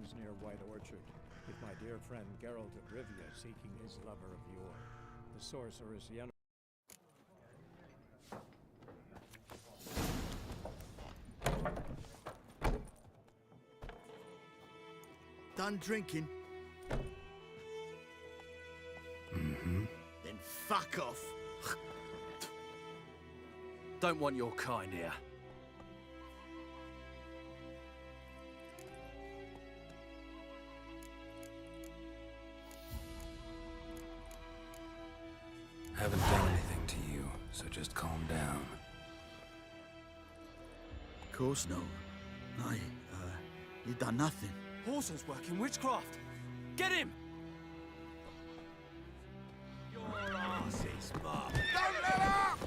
mountains near White Orchard, with my dear friend Geralt of Rivia seeking his lover of yore. The sorceress Yennefer. Done drinking? Mm-hmm. Then fuck off. Don't want your kind here. Haven't done anything to you, so just calm down. Of course no. You done nothing. Horson's working witchcraft. Get him! Your ass is mum. Don't let up!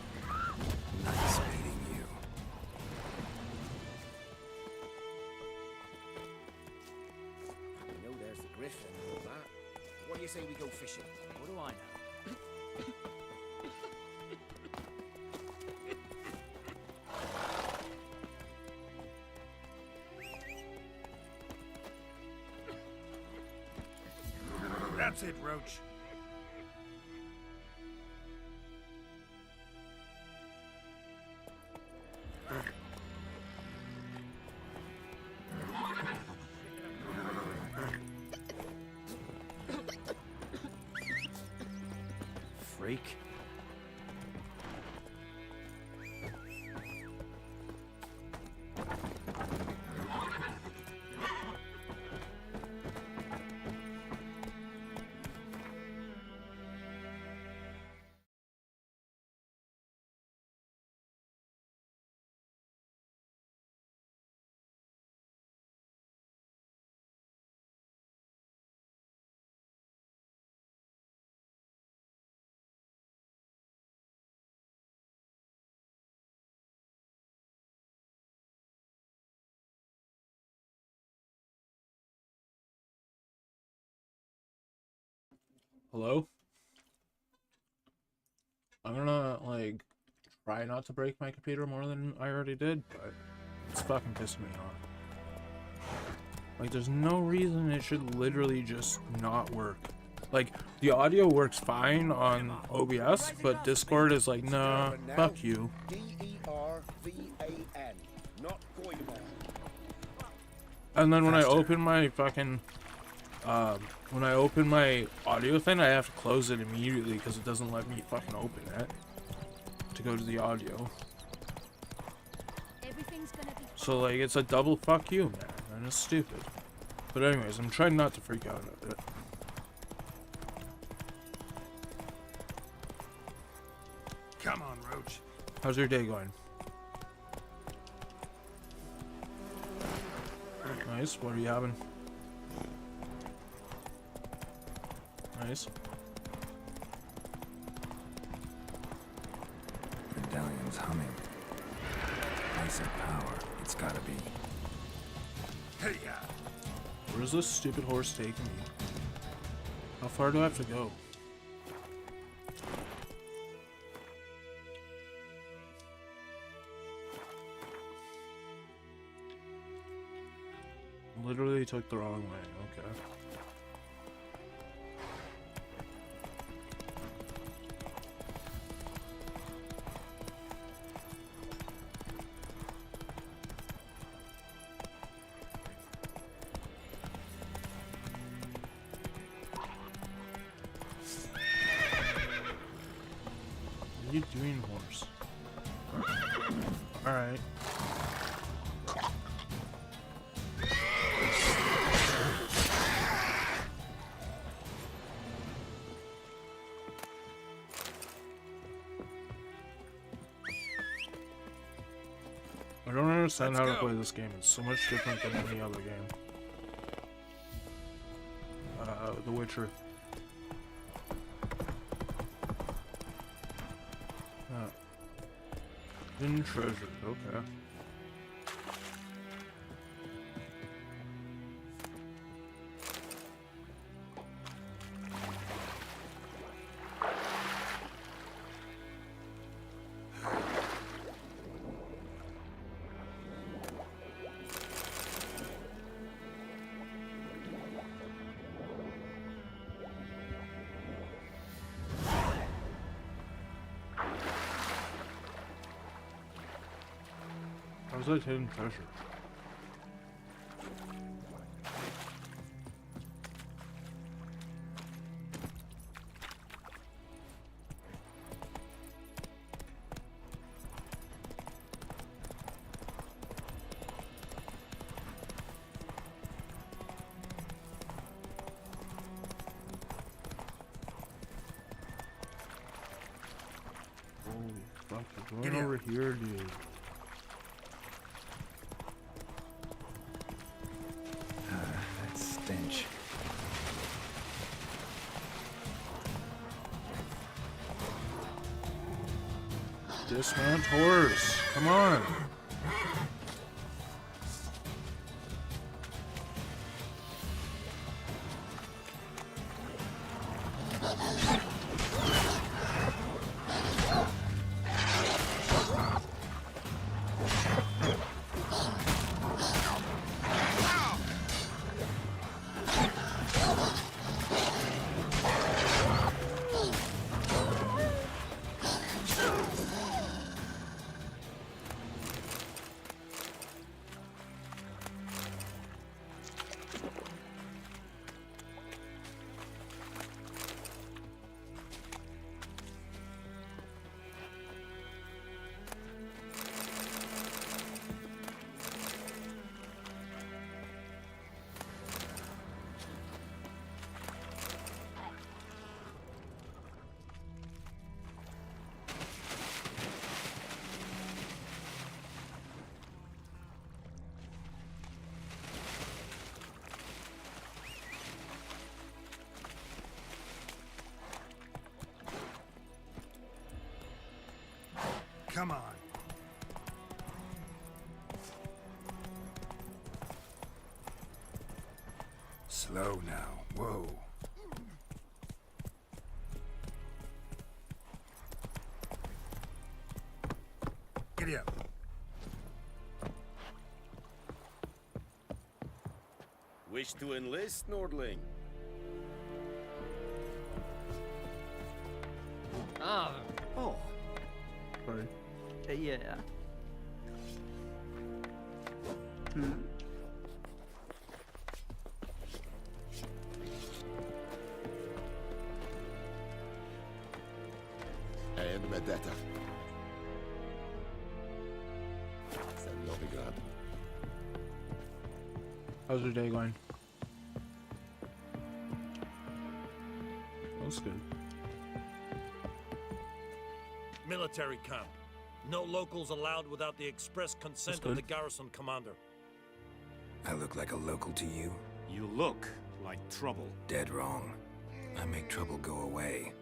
Nice meeting you. You know there's the griffin and all that. What do you say we go fishing? What do I know? That's it, Roach. Freak. Hello? I'm gonna, like, try not to break my computer more than I already did, but it's fucking pissing me off. Like, there's no reason it should literally just not work. Like, the audio works fine on OBS, but Discord is like, nah, fuck you. D-E-R-V-A-N, not Goyman. And then when I open my fucking, when I open my audio thing, I have to close it immediately because it doesn't let me fucking open it to go to the audio. So, like, it's a double fuck you, man, and it's stupid. But anyways, I'm trying not to freak out at it. Come on, Roach. How's your day going? Nice. What are you having? Nice. Medallion's humming. Ice of power. It's gotta be. Hey, yeah. Where's this stupid horse taking me? How far do I have to go? Literally took the wrong way. Okay. What are you doing, horse? Alright. I don't understand how to play this game. It's so much different than any other game. The Witcher. Hidden treasure, okay. How's that hidden treasure? Holy fuck, it's Get going out. over here, dude. That stench. Dismount horse. Come on. Come on. Slow now. Whoa. Giddy up. Wish to enlist, Nordling? Ah, oh, Sorry. yeah. And Medetta. Novigrad. How's your day going? That's good. Military camp. No locals allowed without the express consent good. of the garrison commander. I look like a local to you? You look like trouble. Dead wrong. I make trouble go away.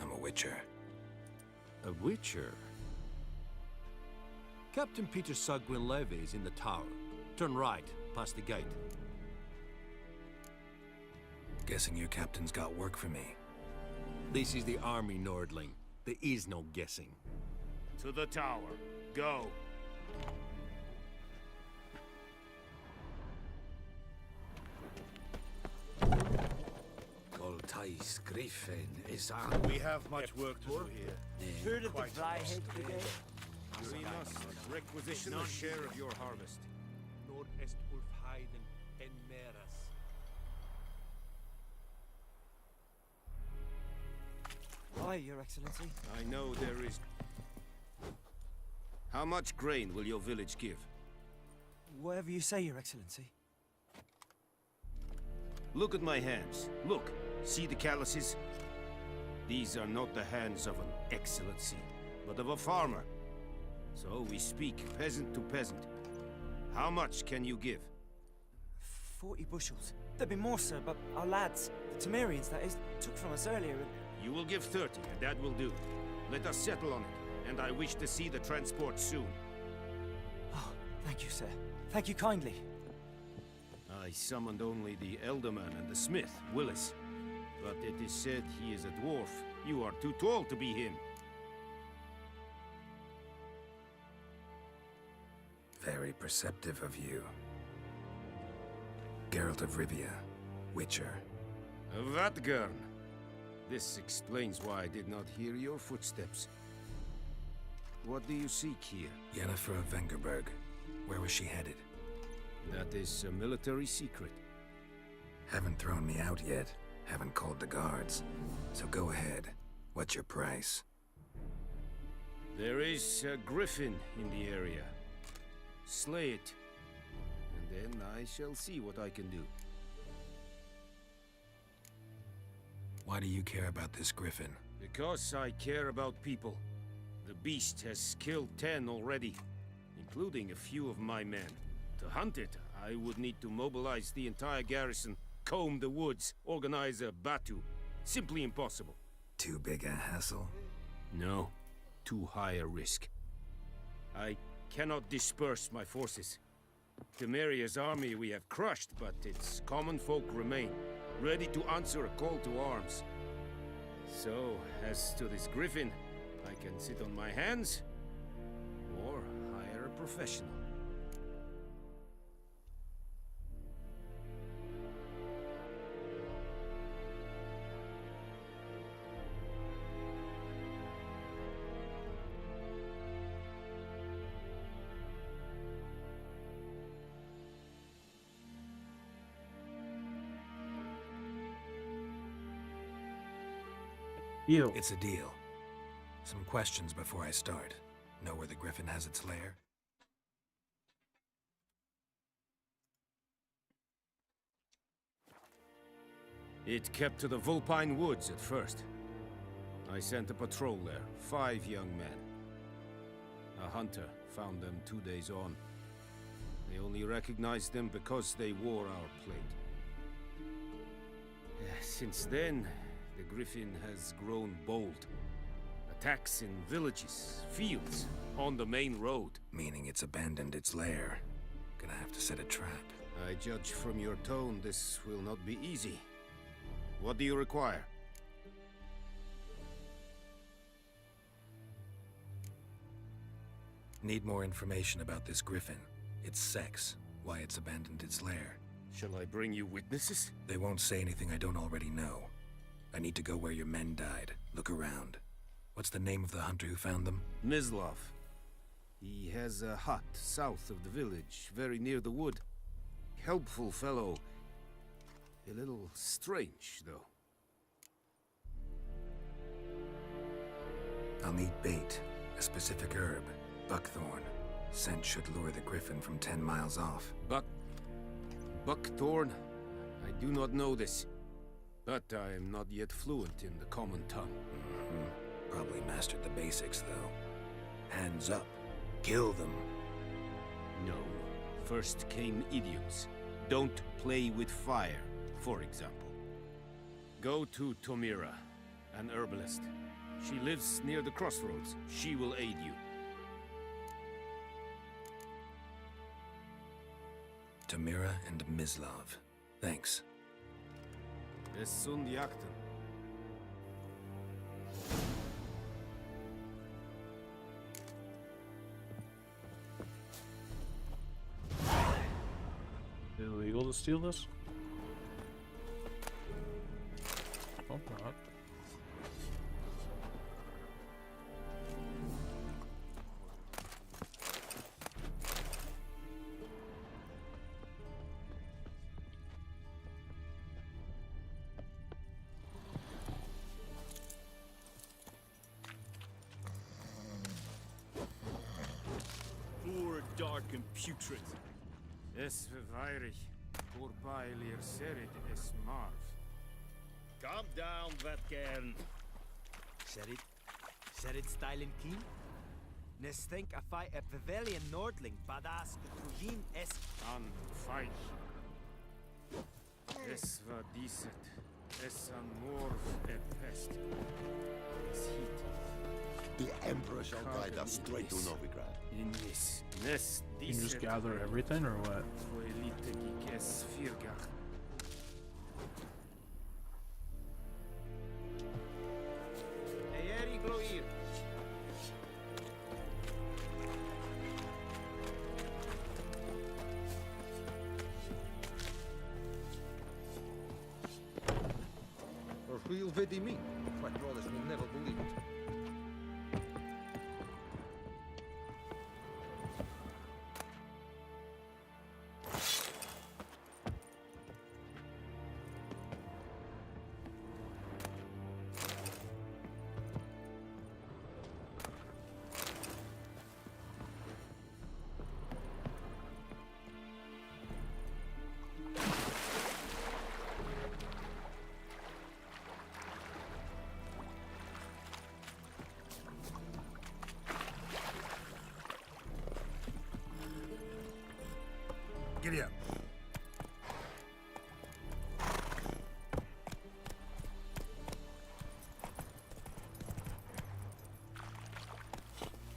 I'm a witcher. A witcher? Captain Peter Sagwin Levy is in the tower. Turn right, past the gate. Guessing your captain's got work for me. This is the army, Nordling. There is no guessing. To the tower. Go. Goltais Griffin is We have much work to do here. Heard of Quite the Dryhead Brigade? We must requisition a share of your harvest. Nord est Ulfheiden en Meras. Aye, Your Excellency. I know there is... How much grain will your village give? Whatever you say, Your Excellency. Look at my hands. Look. See the calluses? These are not the hands of an excellency, but of a farmer. So we speak peasant to peasant. How much can you give? 40 bushels. There'd be more, sir, but our lads, the Temerians, that is, took from us earlier. You will give 30, and that will do. Let us settle on it, and I wish to see the transport soon. Oh, thank you, sir. Thank you kindly. I summoned only the Elderman and the smith, Willis. But it is said he is a dwarf. You are too tall to be him. Very perceptive of you. Geralt of Rivia, Witcher. Vatgern. This explains why I did not hear your footsteps. What do you seek here? Yennefer of Vengerberg, Where was she headed? That is a military secret. Haven't thrown me out yet. Haven't called the guards. So go ahead. What's your price? There is a griffin in the area. Slay it, and then I shall see what I can do. Why do you care about this griffin? Because I care about people. The beast has killed 10 already, including a few of my men. To hunt it, I would need to mobilize the entire garrison, comb the woods, organize a batu. Simply impossible. Too big a hassle? No, too high a risk. I cannot disperse my forces. Temeria's army we have crushed, but its common folk remain, ready to answer a call to arms. So, as to this griffin, I can sit on my hands, or hire a professional. Deal. It's a deal. Some questions before I start. Know where the griffin has its lair? It kept to the Vulpine Woods at first. I sent a patrol there, 5 young men. A hunter found them 2 days on. They only recognized them because they wore our plate. Since then, the griffin has grown bold. Attacks in villages, fields, on the main road. Meaning it's abandoned its lair. Gonna have to set a trap. I judge from your tone this will not be easy. What do you require? Need more information about this griffin. Its sex, why it's abandoned its lair. Shall I bring you witnesses? They won't say anything I don't already know. I need to go where your men died. Look around. What's the name of the hunter who found them? Mislav. He has a hut south of the village, very near the wood. Helpful fellow. A little strange, though. I'll need bait. A specific herb. Buckthorn. Scent should lure the griffin from 10 miles off. Buckthorn? I do not know this. But I am not yet fluent in the common tongue. Probably mastered the basics, though. Hands up. Kill them. No. First came idioms. Don't play with fire, for example. Go to Tomira, an herbalist. She lives near the crossroads. She will aid you. Tamira and Mislav. Thanks. Es sunt jakten. Illegal to steal this? Hope not. Poor, dark, and putrid. Es verweirig. Voorbijleer serid es marv. Calm down, Vetkern. Said it style and keen? Nes think a fight a Pavilion Nordling badass Kujin es An feich. Es war dieset. Es an morv e pest. Es heat. The Emperor shall guide us straight to Novigrad. In this. Nes You can just dieset. gather everything, or what? Elite geek es virgach. Eri gloir. Or who'll vidi me? My brothers will never believe it. Giddy up.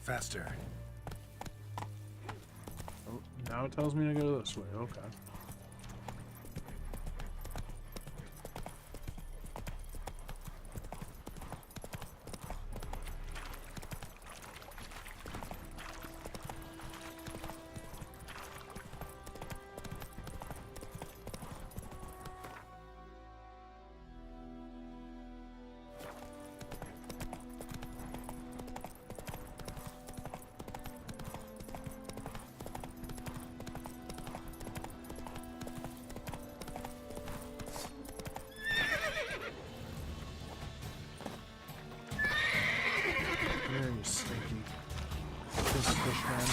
Faster. Oh, now it tells me to go this way. Okay. Very stinky. This fish man.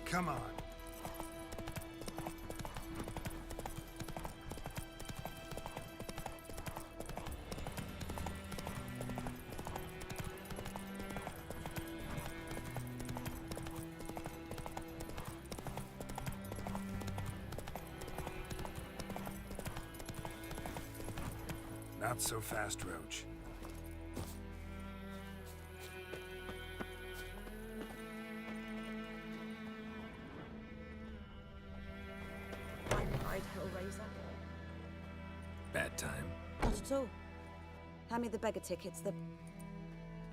Come on. Not so fast, Roach. I'd Hellraiser. Bad time. Not at all. Hand me the beggar tickets, the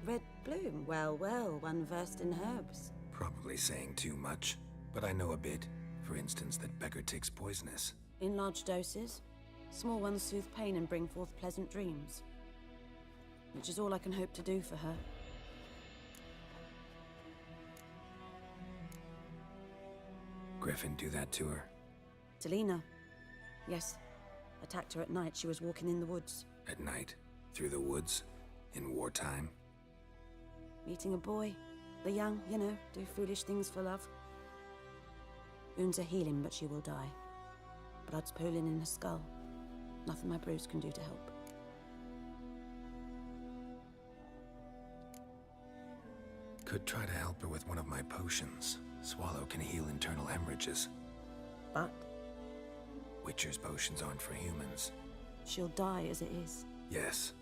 red bloom. Well, well, one versed in herbs. Probably saying too much, but I know a bit. For instance, that beggar tick's poisonous. In large doses. Small ones soothe pain and bring forth pleasant dreams. Which is all I can hope to do for her. Griffin do that to her? Delina. Yes. Attacked her at night. She was walking in the woods. At night? Through the woods? In wartime? Meeting a boy. The young, you know, do foolish things for love. Wounds are healing, but she will die. Blood's pooling in her skull. Nothing my bruise can do to help. Could try to help her with one of my potions. Swallow can heal internal hemorrhages. But Witcher's potions aren't for humans. she'll die as it is. Yes.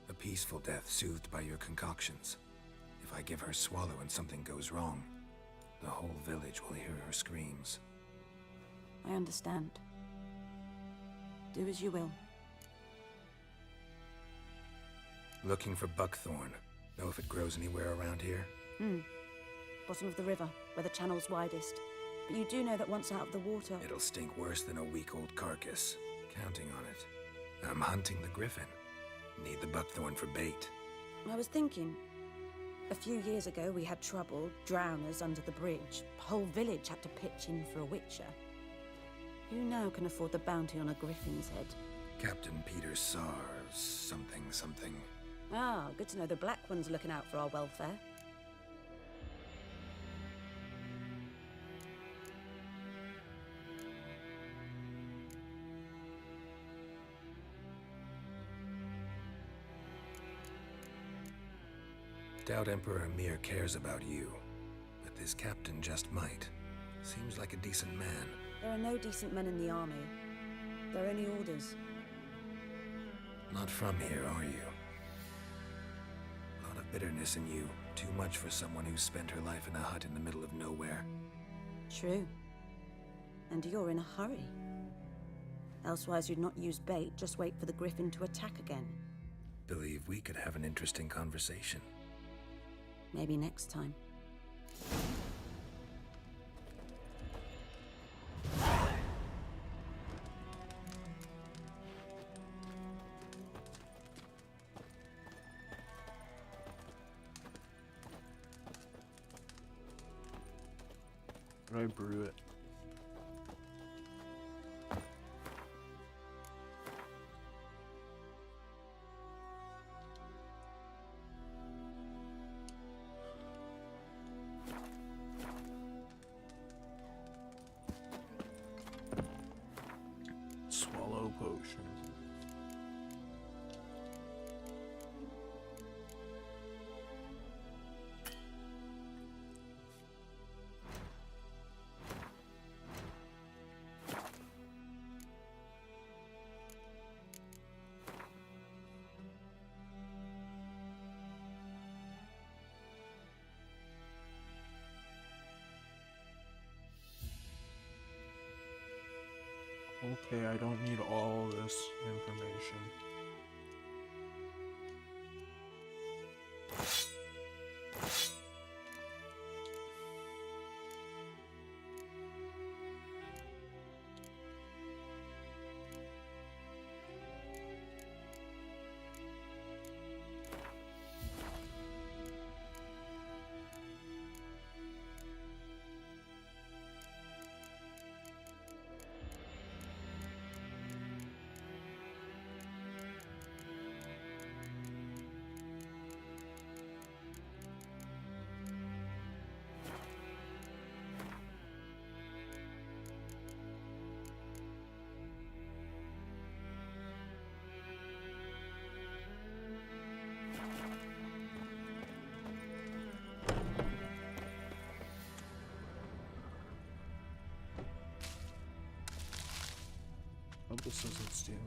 A peaceful death soothed by your concoctions. If I give her Swallow and something goes wrong, the whole village will hear her screams. I understand. Do as you will. Looking for buckthorn. Know if it grows anywhere around here? Bottom of the river, where the channel's widest. But you do know that once out of the water... It'll stink worse than a week-old carcass. Counting on it. I'm hunting the griffin. Need the buckthorn for bait. I was thinking... A few years ago, we had trouble, drowners under the bridge. The whole village had to pitch in for a witcher. Who now can afford the bounty on a griffin's head? Captain Peter Sars, something. Ah, good to know the Black One's looking out for our welfare. Doubt Emperor Mir cares about you, but this captain just might. Seems like a decent man. There are no decent men in the army. They're only orders. Not from here, are you? A lot of bitterness in you. Too much for someone who spent her life in a hut in the middle of nowhere. True. And you're in a hurry. Elsewise you'd not use bait, just wait for the griffin to attack again. Believe we could have an interesting conversation. Maybe next time. How do I brew it? Okay, I don't need all this information. Hope this isn't stealing.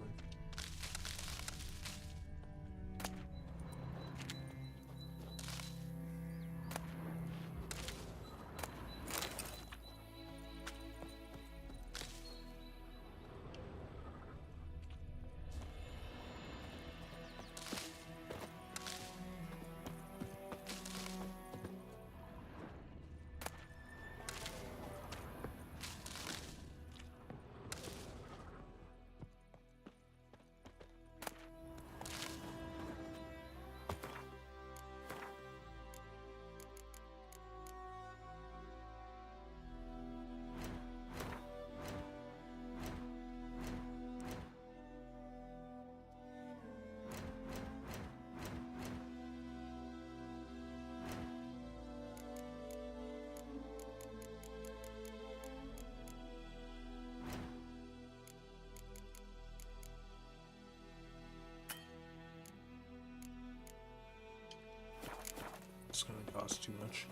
It's gonna cost too much.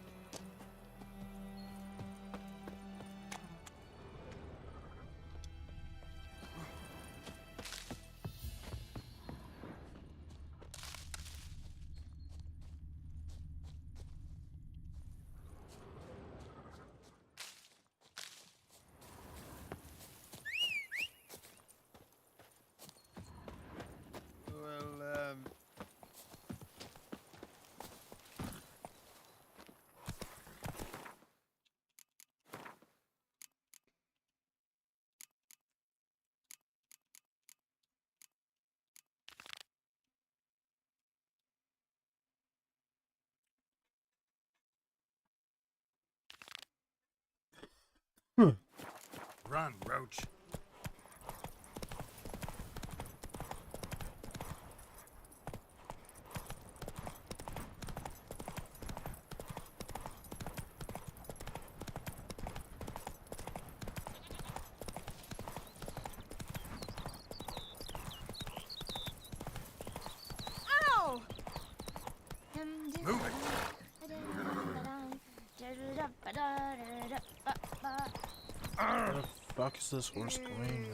Run, Roach. Ow! Move it. Where the fuck is this horse going?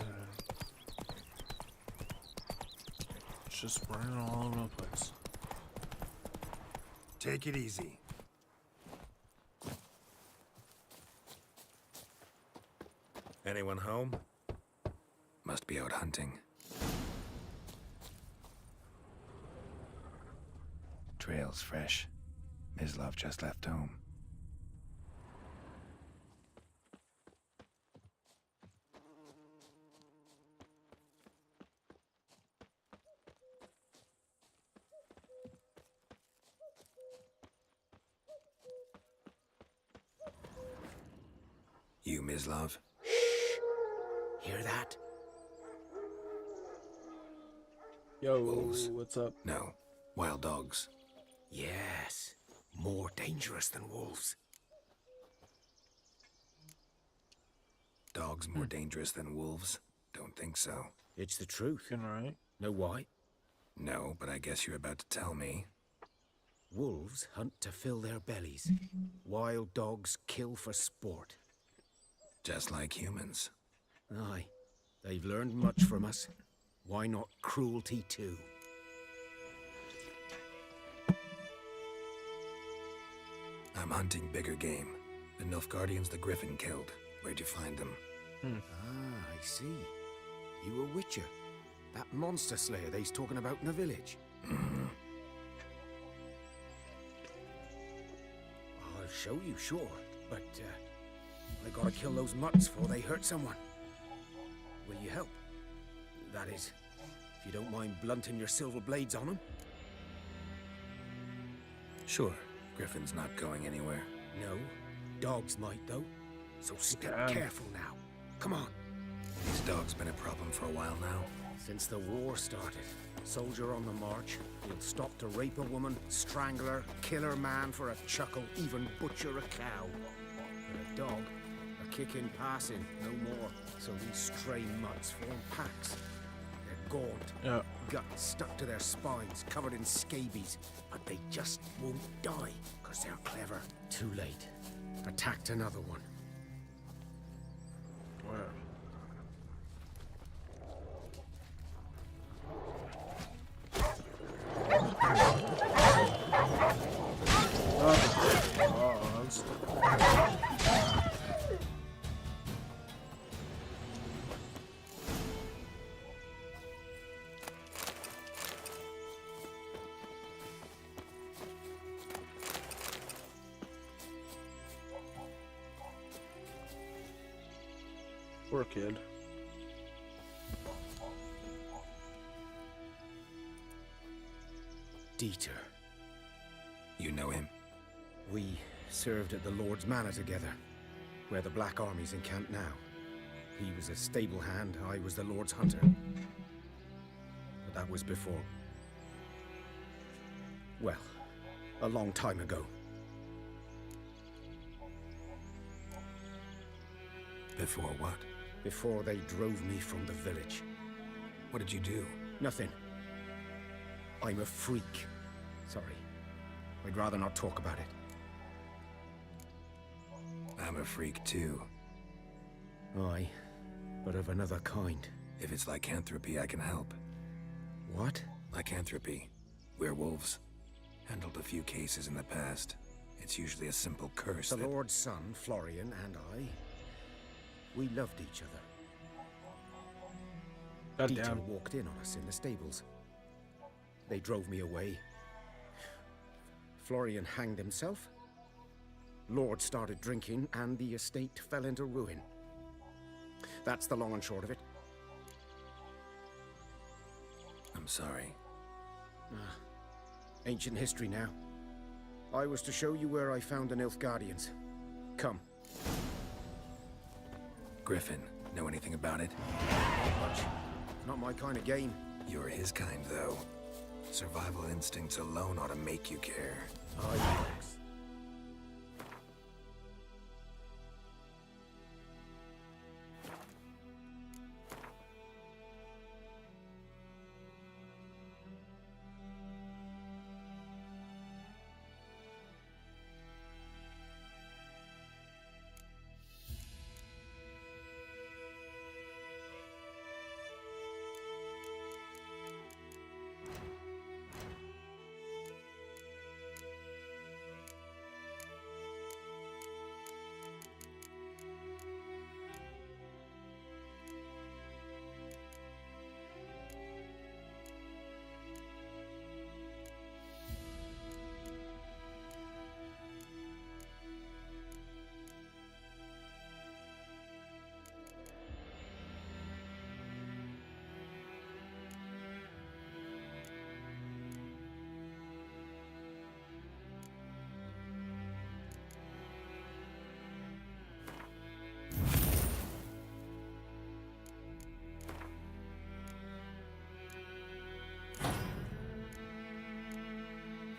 It's just running all over the place. Take it easy. Anyone home? Must be out hunting. Trail's fresh. Mislav just left home. You, Mislav? Hear that? Yo, Wolves. what's up? No. Wild dogs. Yes. More dangerous than wolves. Dogs more dangerous than wolves? Don't think so. It's the truth. Fucking right. Know why? No, but I guess you're about to tell me. Wolves hunt to fill their bellies. Wild dogs kill for sport. Just like humans. Aye. They've learned much from us. Why not cruelty too? I'm hunting bigger game. The Nilfgaardians the Griffin killed. Where'd you find them? Ah, I see. You a witcher? That monster slayer they's talking about in the village? I'll show you, sure. But, I gotta kill those mutts before they hurt someone. Will you help? That is, if you don't mind blunting your silver blades on them. Sure. Griffin's not going anywhere. No. Dogs might, though. So step Okay. careful now. Come on. These dogs been a problem for a while now. Since the war started, soldier on the march, he'll stop to rape a woman, strangle her, kill her man for a chuckle, even butcher a cow. But a dog, a kick in passing, no more. So these stray mutts form packs. They're gaunt, Yeah. guts stuck to their spines, covered in scabies, but they just won't die, because they're clever. Too late. Attacked another one. Where? Oh, that's... Poor kid. Dieter. You know him? We served at the Lord's Manor together, where the Black Army's encamped now. He was a stable hand, I was the Lord's hunter. But that was before. Well, a long time ago. Before what? Before they drove me from the village. What did you do? Nothing. I'm a freak. Sorry. I'd rather not talk about it. I'm a freak too. Aye, but of another kind. If it's lycanthropy, I can help. What? Lycanthropy. Werewolves. Handled a few cases in the past. It's usually a simple curse The that... Lord's son, Florian, and I, we loved each other. Dieter Goddamn. walked in on us in the stables. They drove me away. Florian hanged himself. Lord started drinking, and the estate fell into ruin. That's the long and short of it. I'm sorry. Ancient history now. I was to show you where I found the Nilfgaardians. Come. Griffin, know anything about it? Not much. Not my kind of game. You're his kind, though. Survival instincts alone ought to make you care. Aye, thanks.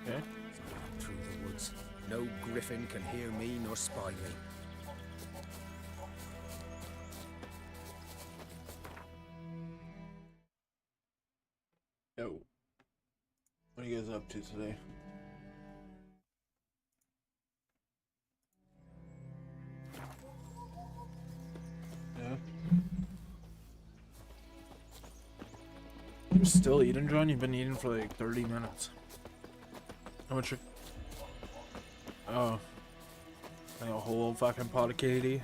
Okay. Through the woods. No griffin can hear me nor spy me. Yo. What are you guys up to today? Yeah. I'm still eating, John. You've been eating for like 30 minutes. How much? Oh. Like a whole fucking pot of KD.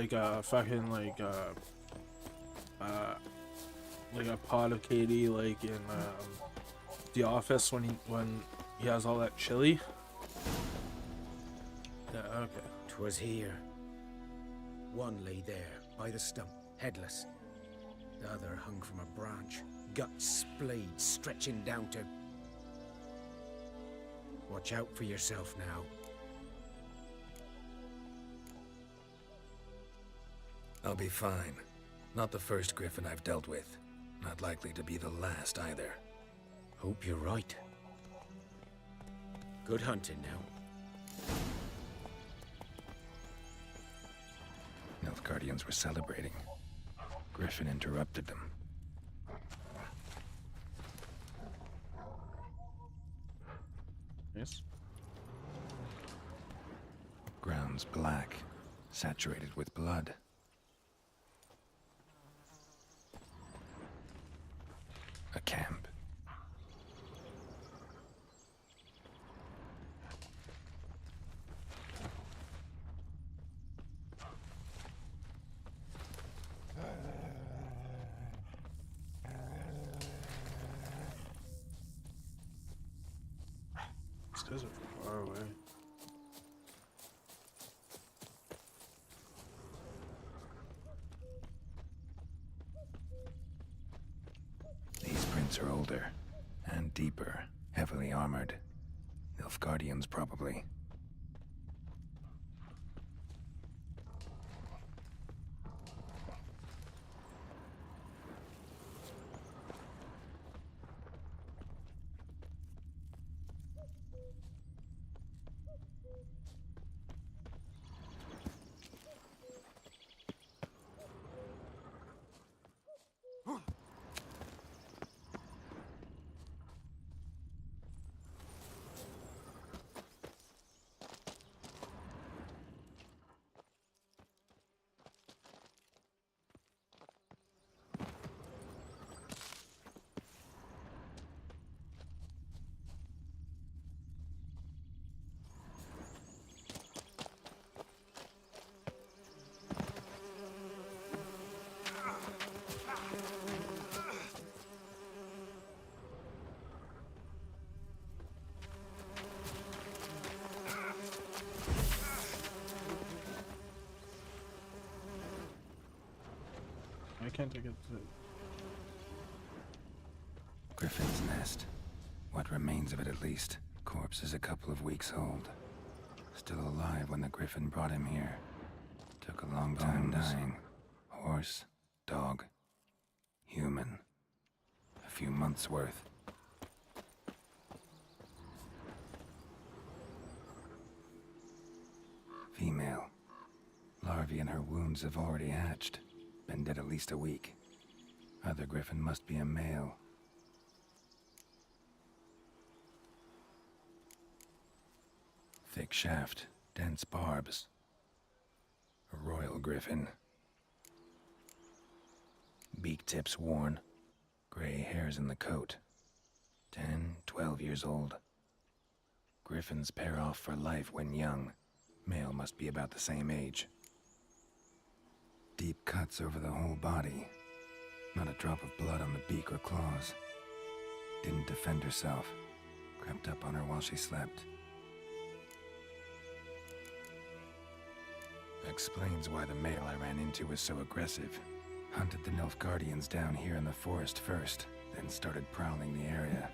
like a fucking like a pot of Katie like in The Office when he has all that chili. Yeah, okay. 'Twas here. One lay there, by the stump, headless. The other hung from a branch, guts splayed, stretching down to... Watch out for yourself now. I'll be fine. Not the first griffin I've dealt with. Not likely to be the last either. Hope you're right. Good hunting now. Nilfgaardians were celebrating. Griffin interrupted them. Yes. Ground's black, saturated with blood. A camp. These guys are far away. These prints are older and deeper, heavily armored. Nilfgaardians, probably. I can't take it to... Griffin's nest. What remains of it, at least. Corpse is a couple of weeks old. Still alive when the griffin brought him here. Took a long time dying. Horse, dog, human. A few months' worth. Female. Larvae in her wounds have already hatched. Been dead at least a week. Other griffin must be a male. Thick shaft, dense barbs. A royal griffin. Beak tips worn. Gray hairs in the coat. 10, 12 years old. Griffins pair off for life when young. Male must be about the same age. Deep cuts over the whole body. Not a drop of blood on the beak or claws. Didn't defend herself. Crept up on her while she slept. Explains why the male I ran into was so aggressive. Hunted the Nilfgaardians down here in the forest first, then started prowling the area.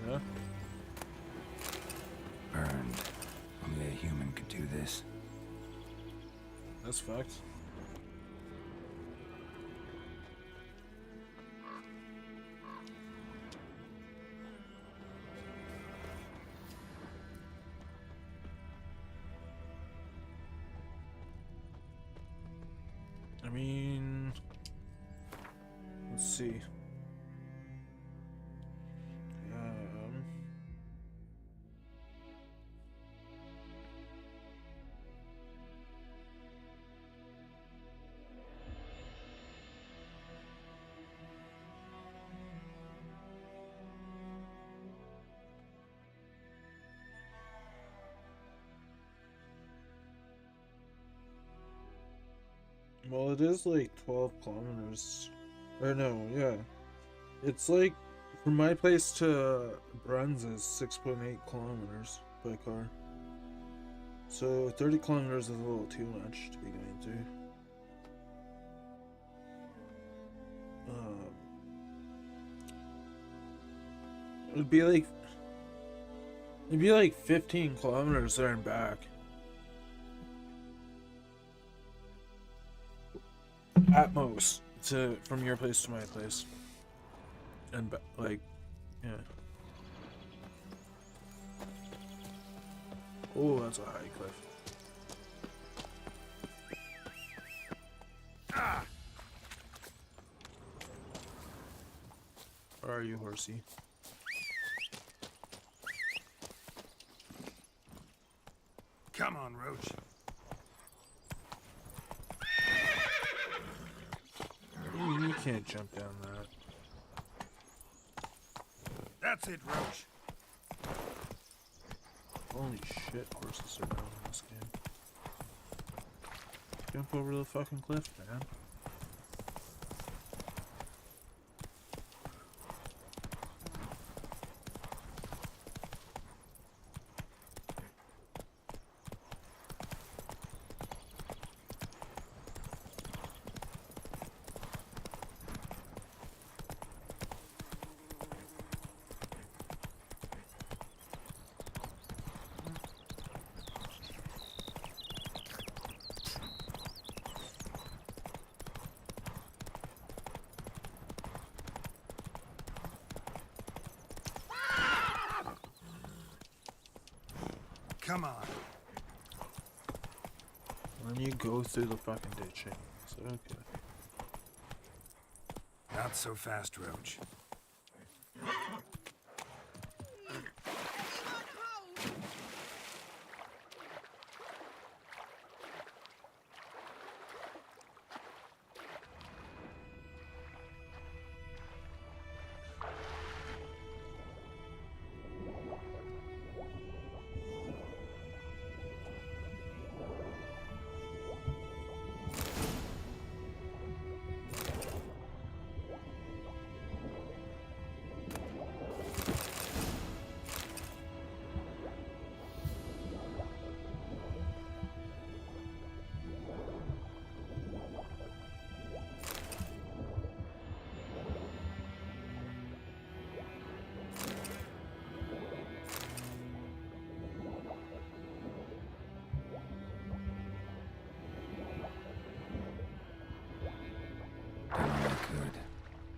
Yeah. Burned. Only a human could do this. That's fucked. I mean, let's see. Well, it is like 12 kilometers. Or no, yeah. It's like, from my place to Bruns is 6.8 kilometers by car. So 30 kilometers is a little too much to be going through. It'd be like 15 kilometers there and back. At most, from your place to my place. And like, yeah. Oh, that's a high cliff. Ah! Where are you, horsey? Come on, Roach. Ooh, you can't jump down that. That's it, Roach. Holy shit, horses are down in this game. Jump over the fucking cliff, man. Come on. When you go through the fucking ditching, so okay. Not so fast, Roach.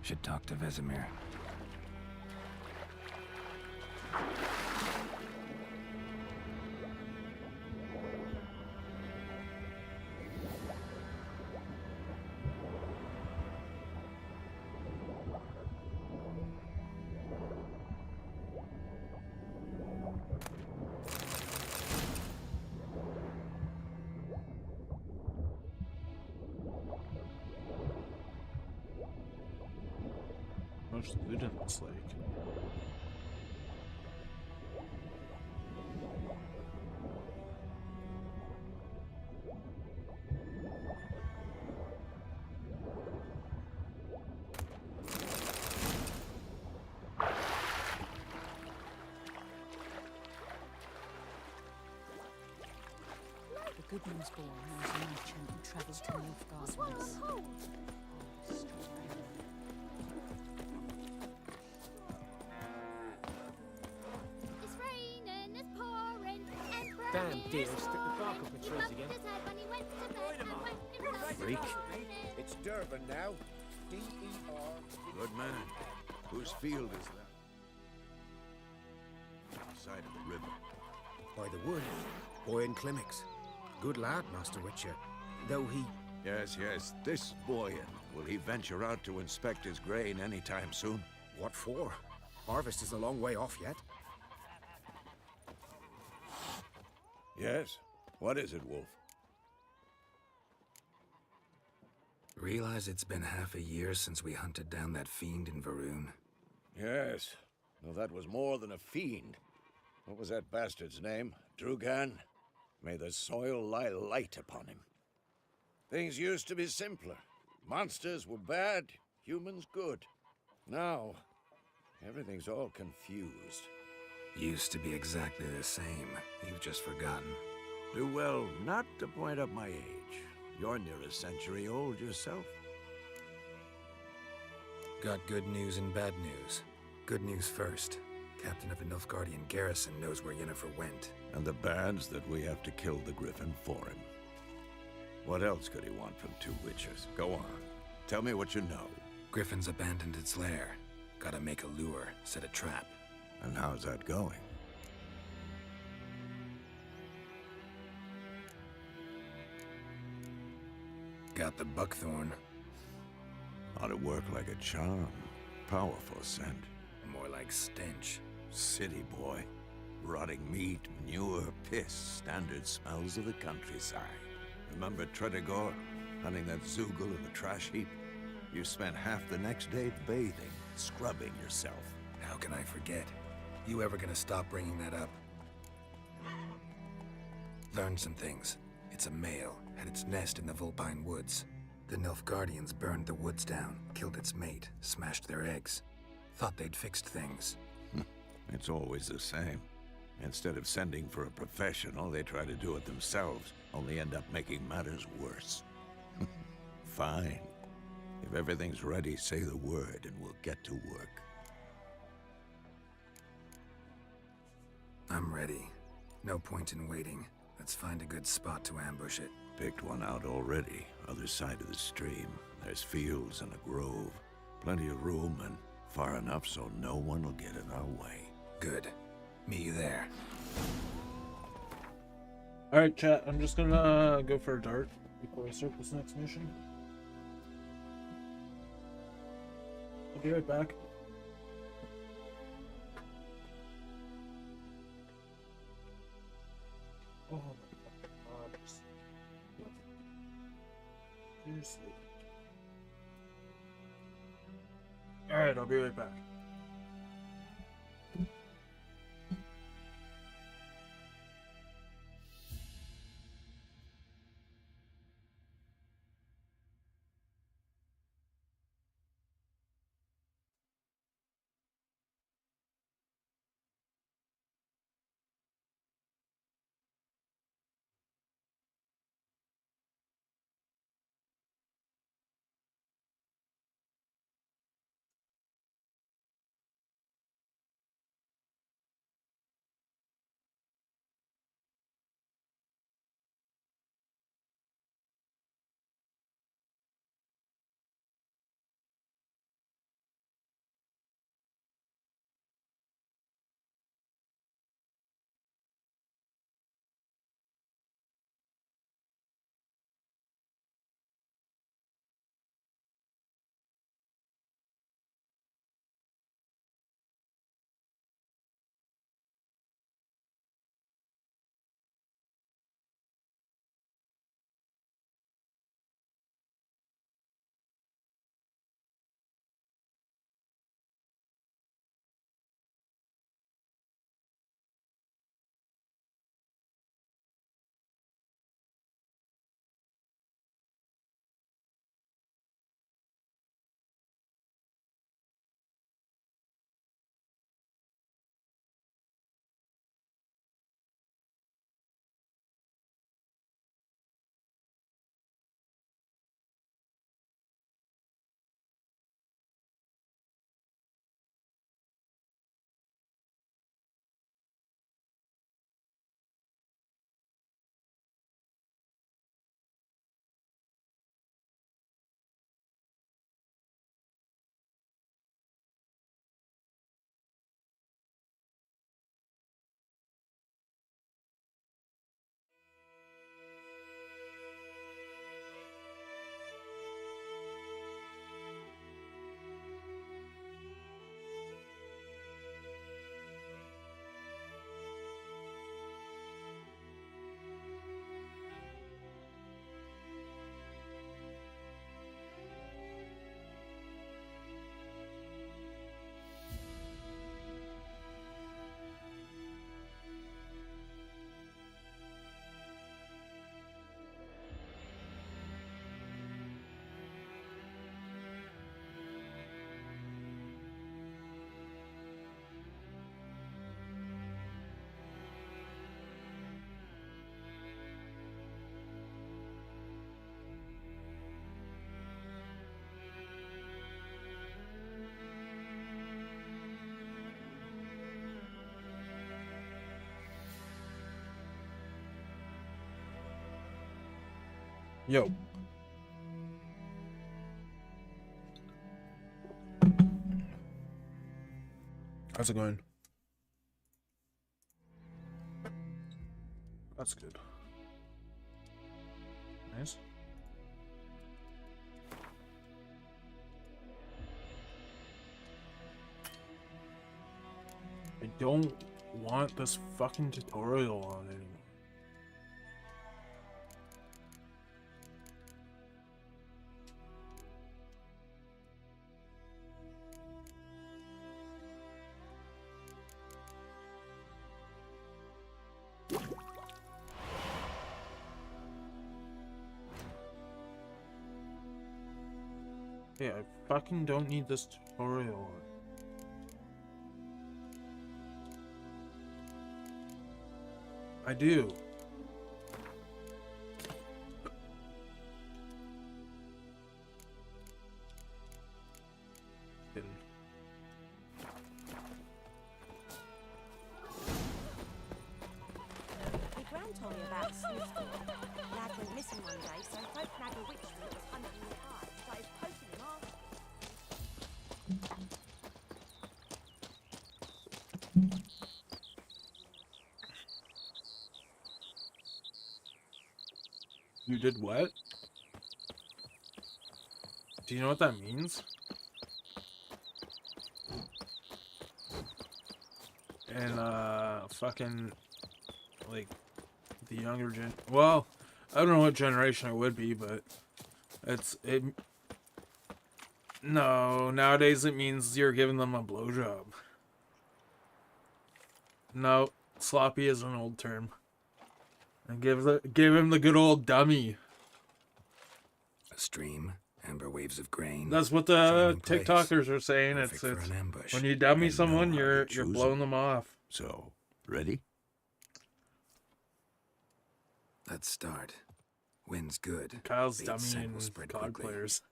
Should talk to Vesemir. Much loot in this lake. The good news born knows a merchant who travels to Nilfgaard once. Damn dear, stick the bark up the trees again. Freak. It's Durban now. D-E-R. Good man. Whose field is that? Side of the river. By the wood. Boy in Climmix. Good lad, Master Witcher. Though he... Yes, yes. This boy. Will he venture out to inspect his grain anytime soon? What for? Harvest is a long way off yet. Yes. What is it, Wolf? Realize it's been half a year since we hunted down that fiend in Varun. Yes. Well, that was more than a fiend. What was that bastard's name? Drugan? May the soil lie light upon him. Things used to be simpler. Monsters were bad, humans good. Now, everything's all confused. Used to be exactly the same. You've just forgotten. Do well not to point up my age. You're near a century old yourself. Got good news and bad news. Good news first. Captain of the Nilfgaardian garrison knows where Yennefer went. And the bad's that we have to kill the Griffin for him. What else could he want from two witchers? Go on. Tell me what you know. Griffin's abandoned its lair. Gotta make a lure, set a trap. And how's that going? Got the buckthorn. Ought to work like a charm. Powerful scent. More like stench. City boy. Rotting meat, manure, piss. Standard smells of the countryside. Remember Tredegor? Hunting that Zoogle in the trash heap? You spent half the next day bathing, scrubbing yourself. How can I forget? You ever gonna stop bringing that up? Learned some things. It's a male, had its nest in the Vulpine Woods. The Nilfgaardians burned the woods down, killed its mate, smashed their eggs. Thought they'd fixed things. It's always the same. Instead of sending for a professional, they try to do it themselves, only end up making matters worse. Fine. If everything's ready, say the word and we'll get to work. I'm ready. No point in waiting. Let's find a good spot to ambush it. Picked one out already, other side of the stream. There's fields and a grove. Plenty of room and far enough so no one will get in our way. Good. Meet you there. Alright, chat, I'm just gonna go for a dart before I start this next mission. I'll be right back. Oh my god. Seriously. Alright, I'll be right back. Yo. How's it going? That's good. Nice. I don't want this fucking tutorial on anymore. Yeah, I fucking don't need this tutorial. I do. Kidding. My gran told me about Smith's. Lad went missing one day, so folk nagged a witch that was hunting the car. Started poking him off. You did what? Do you know what that means? And fucking like the younger gen. Well, I don't know what generation it would be, but it. No, nowadays it means you're giving them a blowjob. No, sloppy is an old term. And give him the good old dummy. A stream, amber waves of grain. That's what the TikTokers are saying. It's for an ambush. when you dummy someone, you're blowing them off. So, ready? Let's start. Wind's good. Kyle's Bait scent dummying will spread COD quickly. players.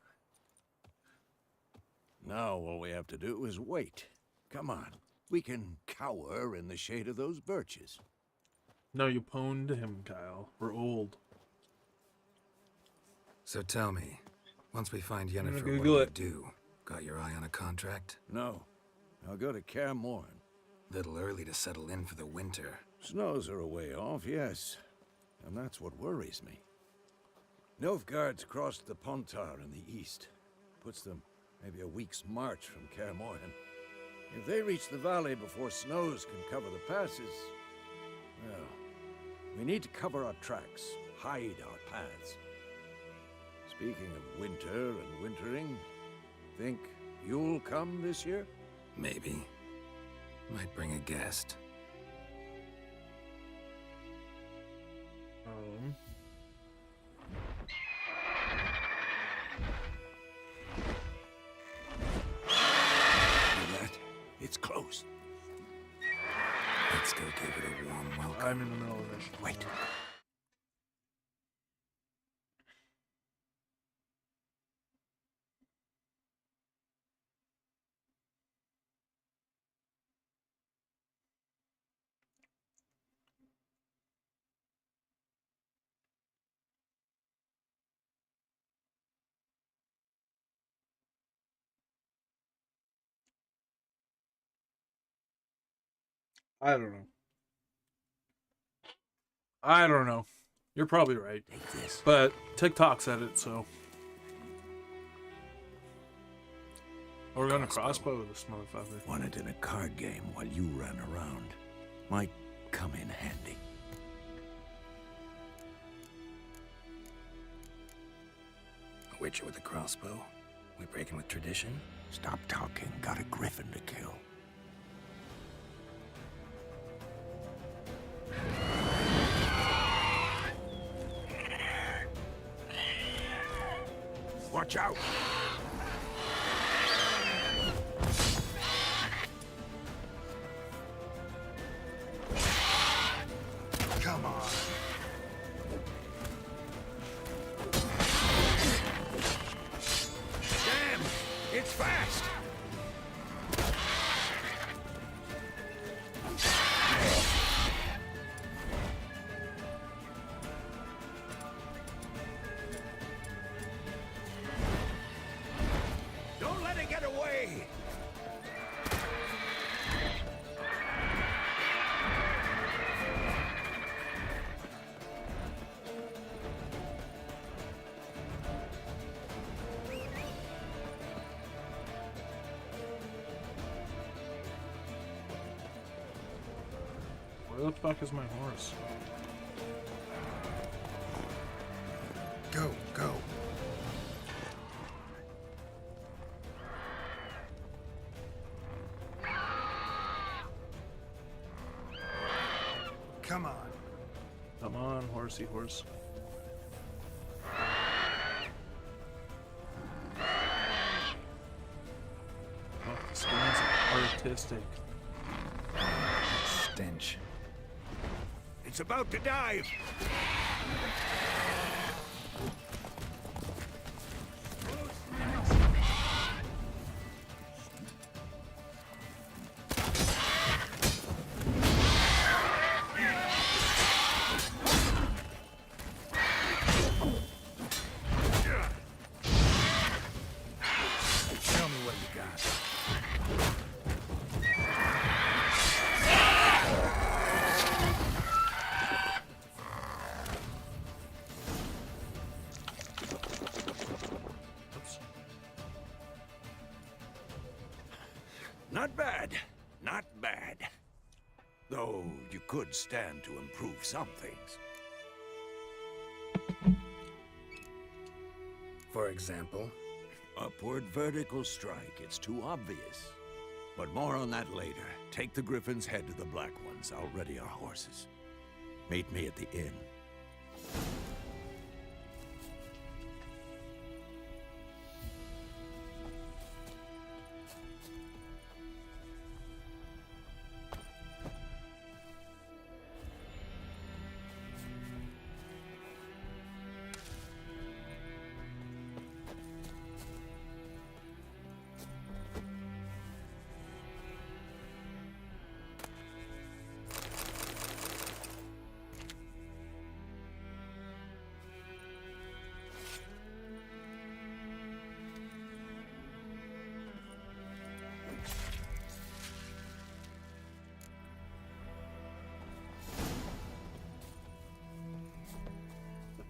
Now all we have to do is wait. Come on. We can cower in the shade of those birches. No, you pwned him, Kyle. We're old. So tell me, once we find gonna Yennefer, what Google do we it. do? Got your eye on a contract? No. I'll go to Kaer Morhen. Little early to settle in for the winter. Snows are a way off, yes. And that's what worries me. Nilfgaard's crossed the Pontar in the east. Puts them maybe a week's march from Kaer Morhen. If they reach the valley before snows can cover the passes, well, we need to cover our tracks, hide our paths. Speaking of winter and wintering, think you'll come this year? Maybe. Might bring a guest. It's close. Let's go give it a warm welcome. I'm in the middle of this. Wait. I don't know. I don't know. You're probably right. Take this. But TikTok said it, so. We're gonna crossbow this motherfucker. Won it in a card game while you ran around. Might come in handy. A witcher with a crossbow? We breaking with tradition? Stop talking. Got a griffin to kill. Watch out! Come on. Damn! It's fast! Where the fuck is my horse? Go, go. Come on. Come on, horsey horse. Oh, the skin's artistic. Stench. It's about to dive! Tell me what you got. Oops. Not bad. Not bad. Though you could stand to improve some things. For example? Upward vertical strike. It's too obvious. But more on that later. Take the Griffin's head to the Black Ones. I'll ready our horses. Meet me at the inn.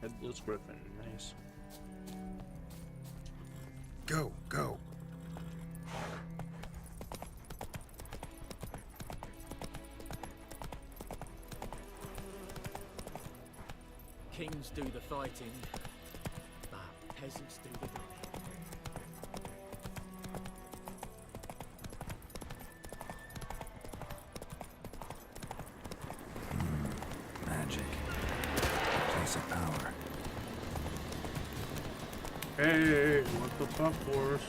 Headless Griffin, nice. Go, go. Kings do the fighting, but peasants do the running. Magic. Place of power. Hey, what the fuck, horse?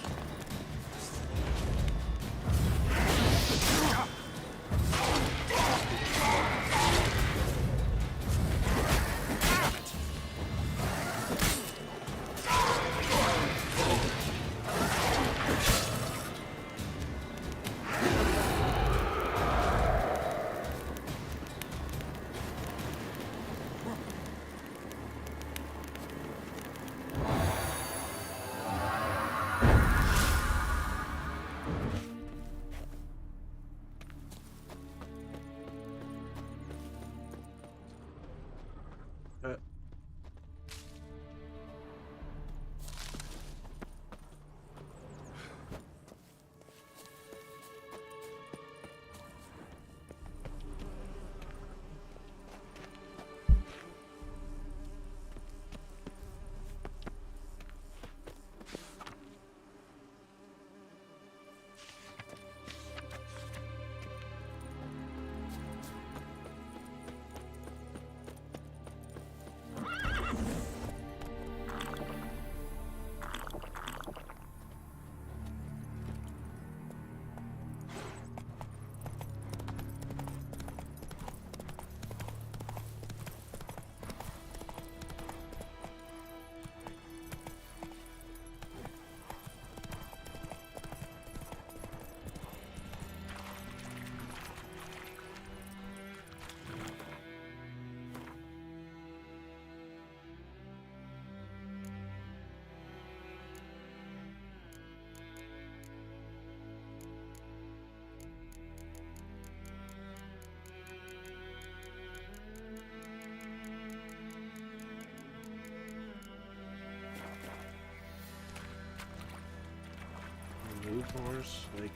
Move horse, like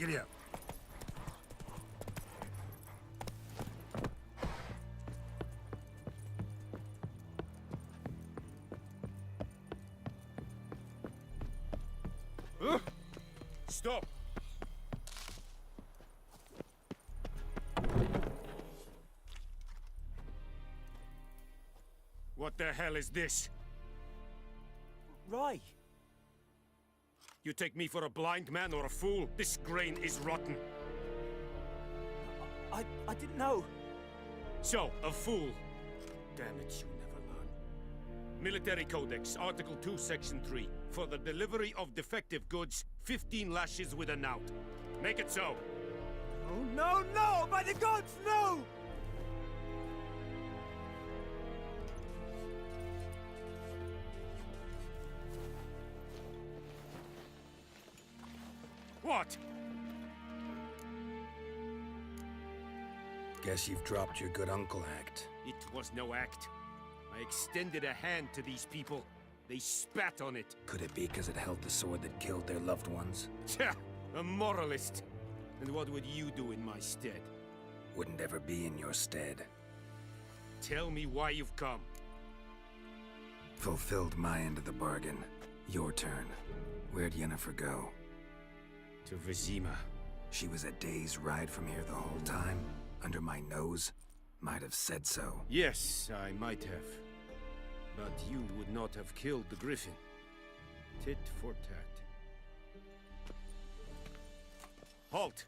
Giddy up. Stop! What the hell is this? Rye. You take me for a blind man or a fool? This grain is rotten. I didn't know. So, a fool. Damn it, you never learn. Military Codex, Article 2, Section 3. For the delivery of defective goods, 15 lashes with a knout. Make it so. Oh, no, no! By the gods, no! What? Guess you've dropped your good uncle act. It was no act. I extended a hand to these people. They spat on it. Could it be because it held the sword that killed their loved ones? Tja, a moralist. And what would you do in my stead? Wouldn't ever be in your stead. Tell me why you've come. Fulfilled my end of the bargain. Your turn. Where'd Yennefer go? To Vizima. She was a day's ride from here the whole time? Under my nose? Might have said so. Yes, I might have. But you would not have killed the griffin. Tit for tat. Halt!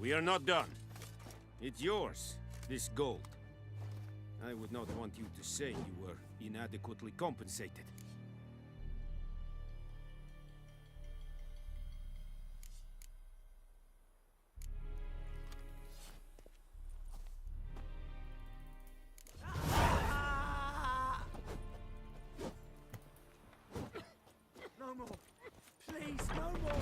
We are not done. It's yours, this gold. I would not want you to say you were inadequately compensated. No more. Please, no more.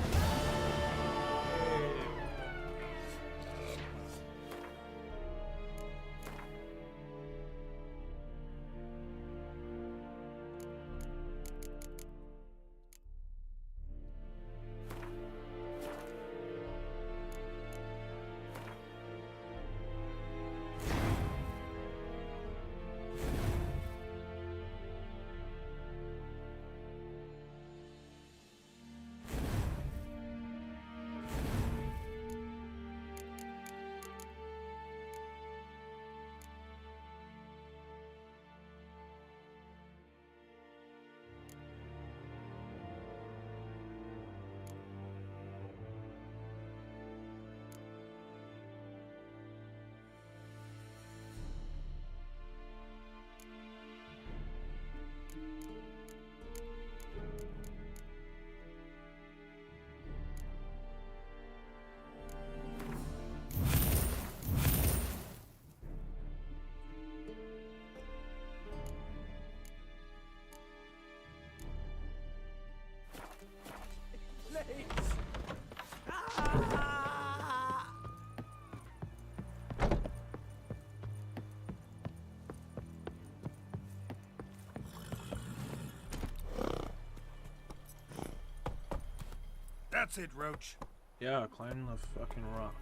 That's it, Roach. Yeah, climb the fucking rock.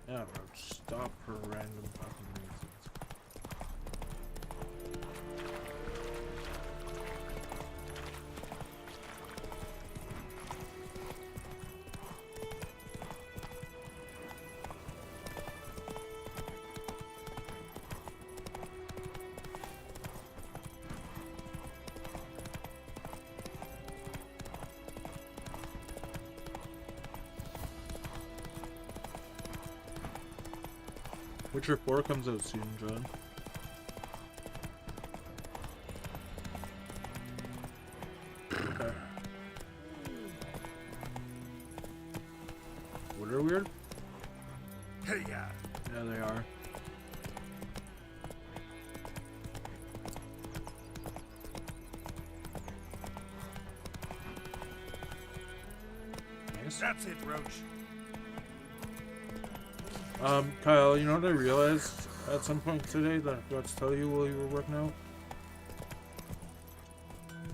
Yeah, Roach, stop for random fucking reasons. Witcher 4 comes out soon, John. Okay. What are weird? Hey, yeah. Yeah, they are. Nice. That's it, Roach. Kyle, you know what I realized at some point today that I forgot to tell you while you were working out?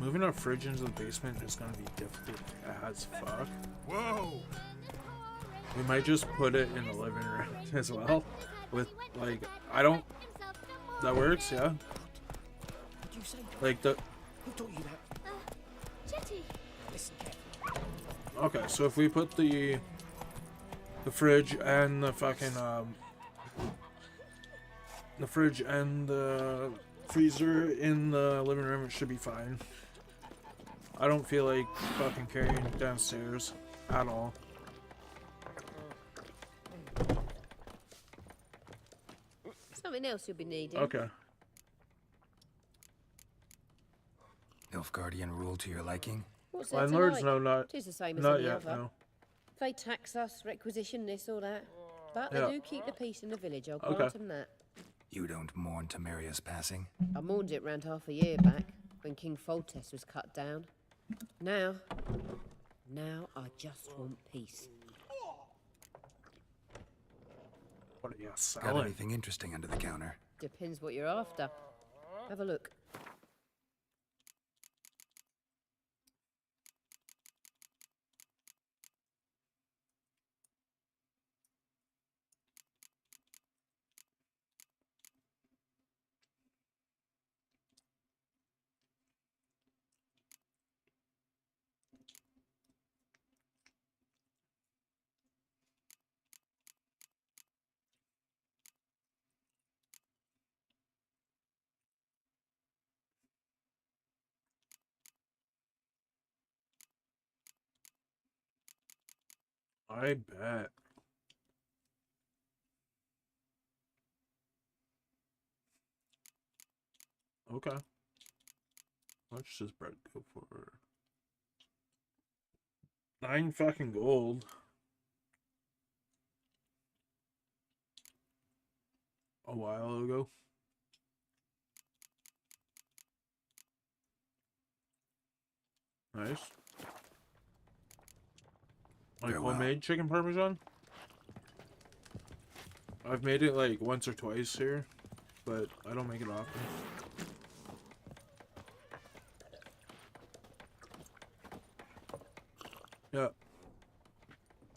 Moving our fridge into the basement is gonna be difficult as fuck. Whoa! We might just put it in the living room as well. With, like, I don't... That works, yeah? Like, the... Who taught you that? Jetty. Listen carefully. Okay, so if we put the fridge and the fucking, the fridge and the freezer in the living room, it should be fine. I don't feel like fucking carrying it downstairs at all. Something else you'll be needing. Okay. Nilfgaardian rule to your liking? What's that Landlords, like? no, not. Tis the same as Not any yet, other. no. They tax us, requisition this or that. But Yeah. they do keep the peace in the village, I'll Okay. grant them that. You don't mourn Temeria's passing? I mourned it round half a year back, when King Foltest was cut down. Now I just want peace. What are you Got selling? anything interesting under the counter? Depends what you're after. Have a look. I bet. Okay. How much does bread go for? 9 fucking gold. A while ago. Nice. Like Farewell. homemade chicken parmesan? I've made it like once or twice here, but I don't make it often. Yeah.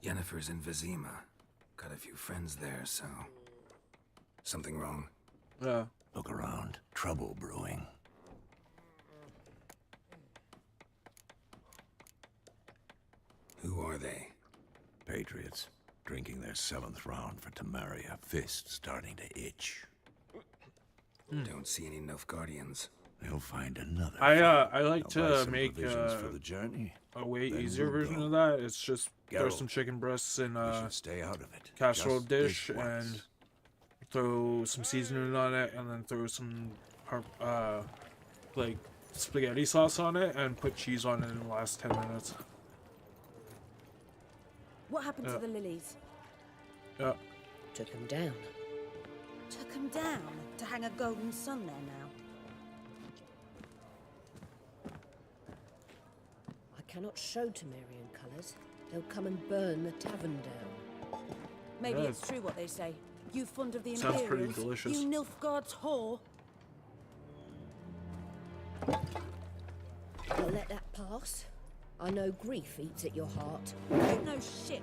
Yennefer's in Vizima. Got a few friends there, so... Something wrong? Yeah. Look around. Trouble brewing. Who are they? Patriots. Drinking their 7th round for Temeria. Fists starting to itch. Don't see any Nilfgaardians. They'll find another. I like I'll buy to some make provisions for the journey. a way Then easier we'll version go. of that. It's just throw Geralt, some chicken breasts in We a should stay out of it. casserole Just dish once. and throw some seasoning on it, and then throw some like spaghetti sauce on it, and put cheese on it in the last 10 minutes. What happened Yeah. to the lilies? Yeah. Took them down. Took them down to hang a golden sun there now. I cannot show Temerian colours. They'll come and burn the tavern down. Maybe Yeah. it's true what they say. You fond of the Sounds pretty Imperials? delicious. You Nilfgaard's whore? I'll let that pass. I know grief eats at your heart. You know shit.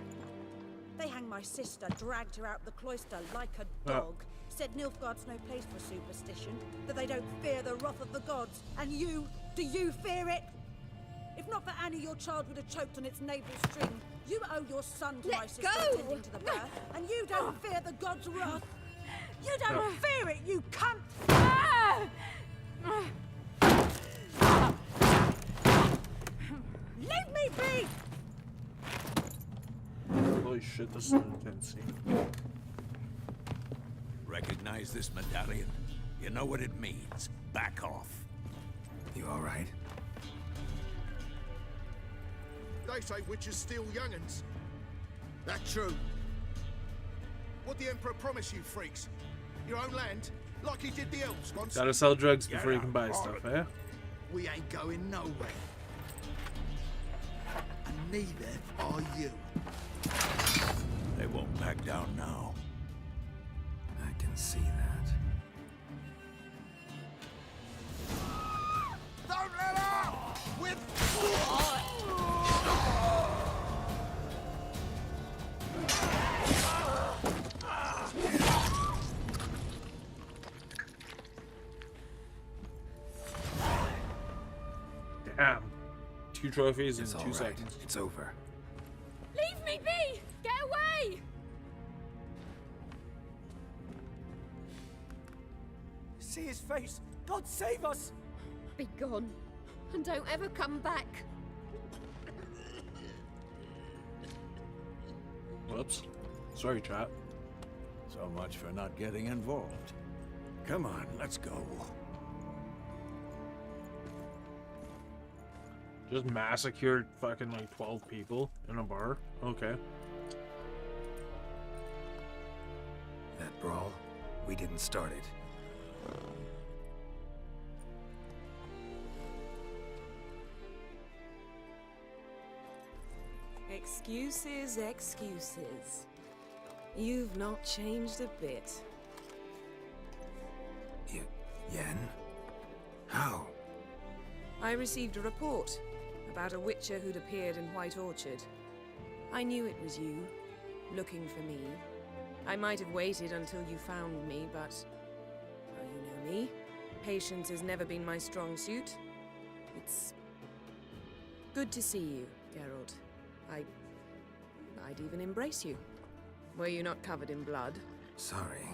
They hanged my sister, dragged her out the cloister like a dog. Said Nilfgaard's no place for superstition, that they don't fear the wrath of the gods. And you, do you fear it? If not for Annie, your child would have choked on its navel string. You owe your son to my Let sister go! attending to the birth, and you don't fear the gods' wrath. You don't fear it, you cunt! Leave me be! Holy shit, this is an intense scene. Recognize this medallion? You know what it means. Back off. You all right? They say witches steal young'uns. That true? What the Emperor promise you, freaks? Your own land? Like he did the elves once? Gotta sell drugs before you Yeah, can buy right. stuff, eh? We ain't going nowhere. And neither are you. They won't back down now. I can see that. Don't let up! Bam. 2 trophies in It's 2 all right. seconds. It's over. Leave me be! Get away! See his face! God save us! Be gone. And don't ever come back. Whoops. Sorry, chat. So much for not getting involved. Come on, let's go. Just massacred fucking like 12 people in a bar. Okay. That brawl, we didn't start it. Excuses, excuses. You've not changed a bit. Yen? How? I received a report about a witcher who'd appeared in White Orchard. I knew it was you, looking for me. I might have waited until you found me, but... well, you know me. Patience has never been my strong suit. It's... good to see you, Geralt. I'd even embrace you. Were you not covered in blood? Sorry.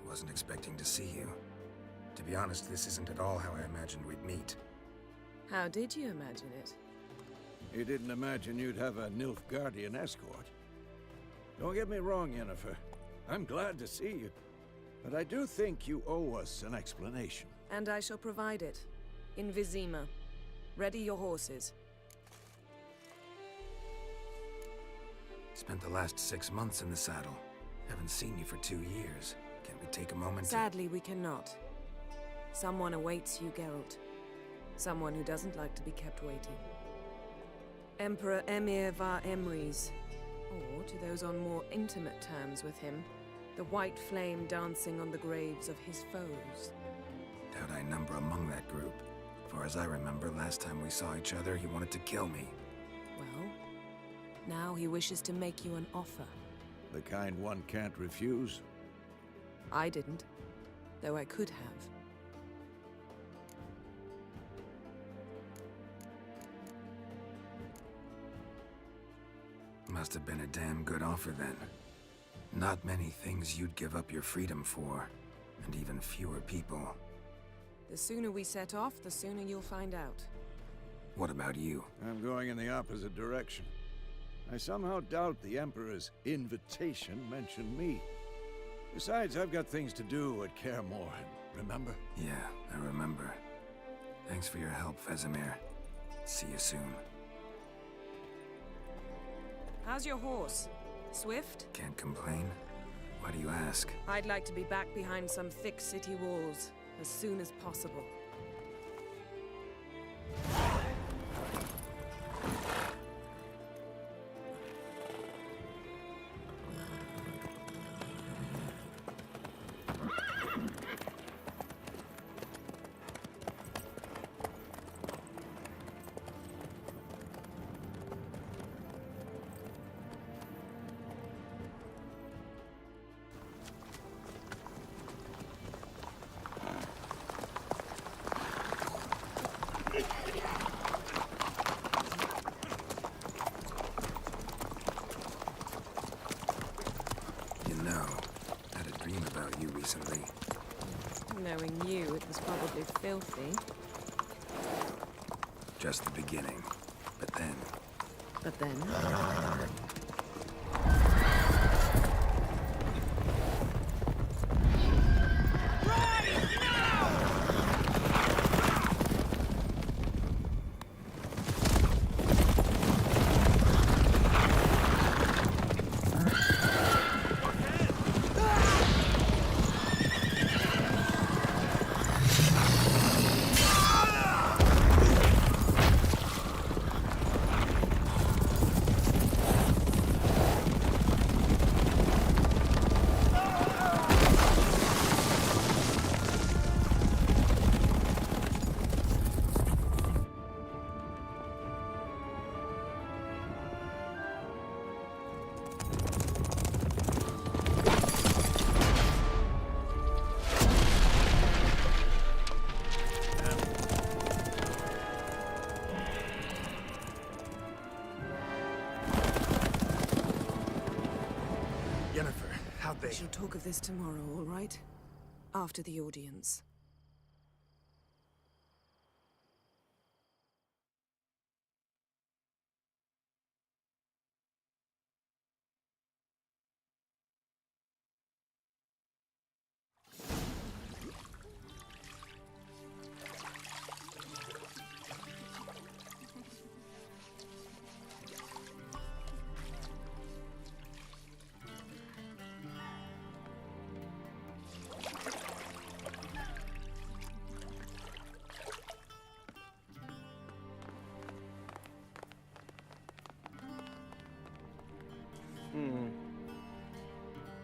Wasn't expecting to see you. To be honest, this isn't at all how I imagined we'd meet. How did you imagine it? You didn't imagine you'd have a Nilfgaardian escort. Don't get me wrong, Yennefer. I'm glad to see you. But I do think you owe us an explanation. And I shall provide it. In Vizima. Ready your horses. Spent the last 6 months in the saddle. Haven't seen you for 2 years. Can't we take a moment to... Sadly, we cannot. Someone awaits you, Geralt. Someone who doesn't like to be kept waiting. Emperor Emir var Emrys. Or, to those on more intimate terms with him, the white flame dancing on the graves of his foes. Doubt I number among that group. Far as I remember, last time we saw each other, he wanted to kill me. Well, now he wishes to make you an offer. The kind one can't refuse. I didn't, though I could have. Must have been a damn good offer then. Not many things you'd give up your freedom for, and even fewer people. The sooner we set off, the sooner you'll find out. What about you? I'm going in the opposite direction. I somehow doubt the Emperor's invitation mentioned me. Besides, I've got things to do at Kaer Morhen, remember? Yeah, I remember. Thanks for your help, Vesemir. See you soon. How's your horse? Swift? Can't complain. Why do you ask? I'd like to be back behind some thick city walls as soon as possible. Recently. Knowing you, it was probably filthy. Just the beginning. But then... But then? be. We shall talk of this tomorrow, all right? After the audience.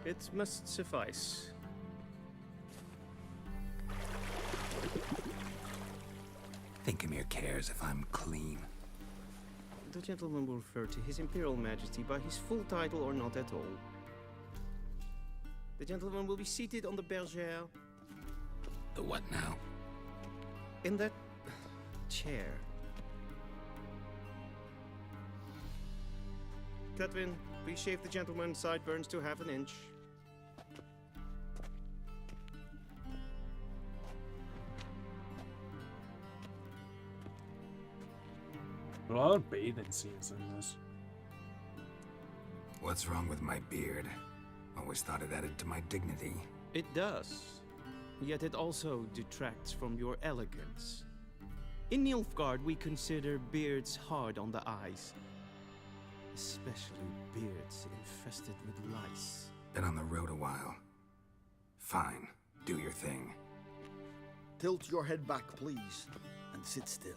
It must suffice. Thinkamere cares if I'm clean. The gentleman will refer to His Imperial Majesty by his full title or not at all. The gentleman will be seated on the bergère. The what now? In that chair. Cutwin, please shave the gentleman's sideburns to half an inch. A lot of bathing scenes in this. What's wrong with my beard? Always thought it added to my dignity. It does. Yet it also detracts from your elegance. In Nilfgaard, we consider beards hard on the eyes. Especially beards infested with lice. Been on the road a while. Fine, do your thing. Tilt your head back, please, and sit still.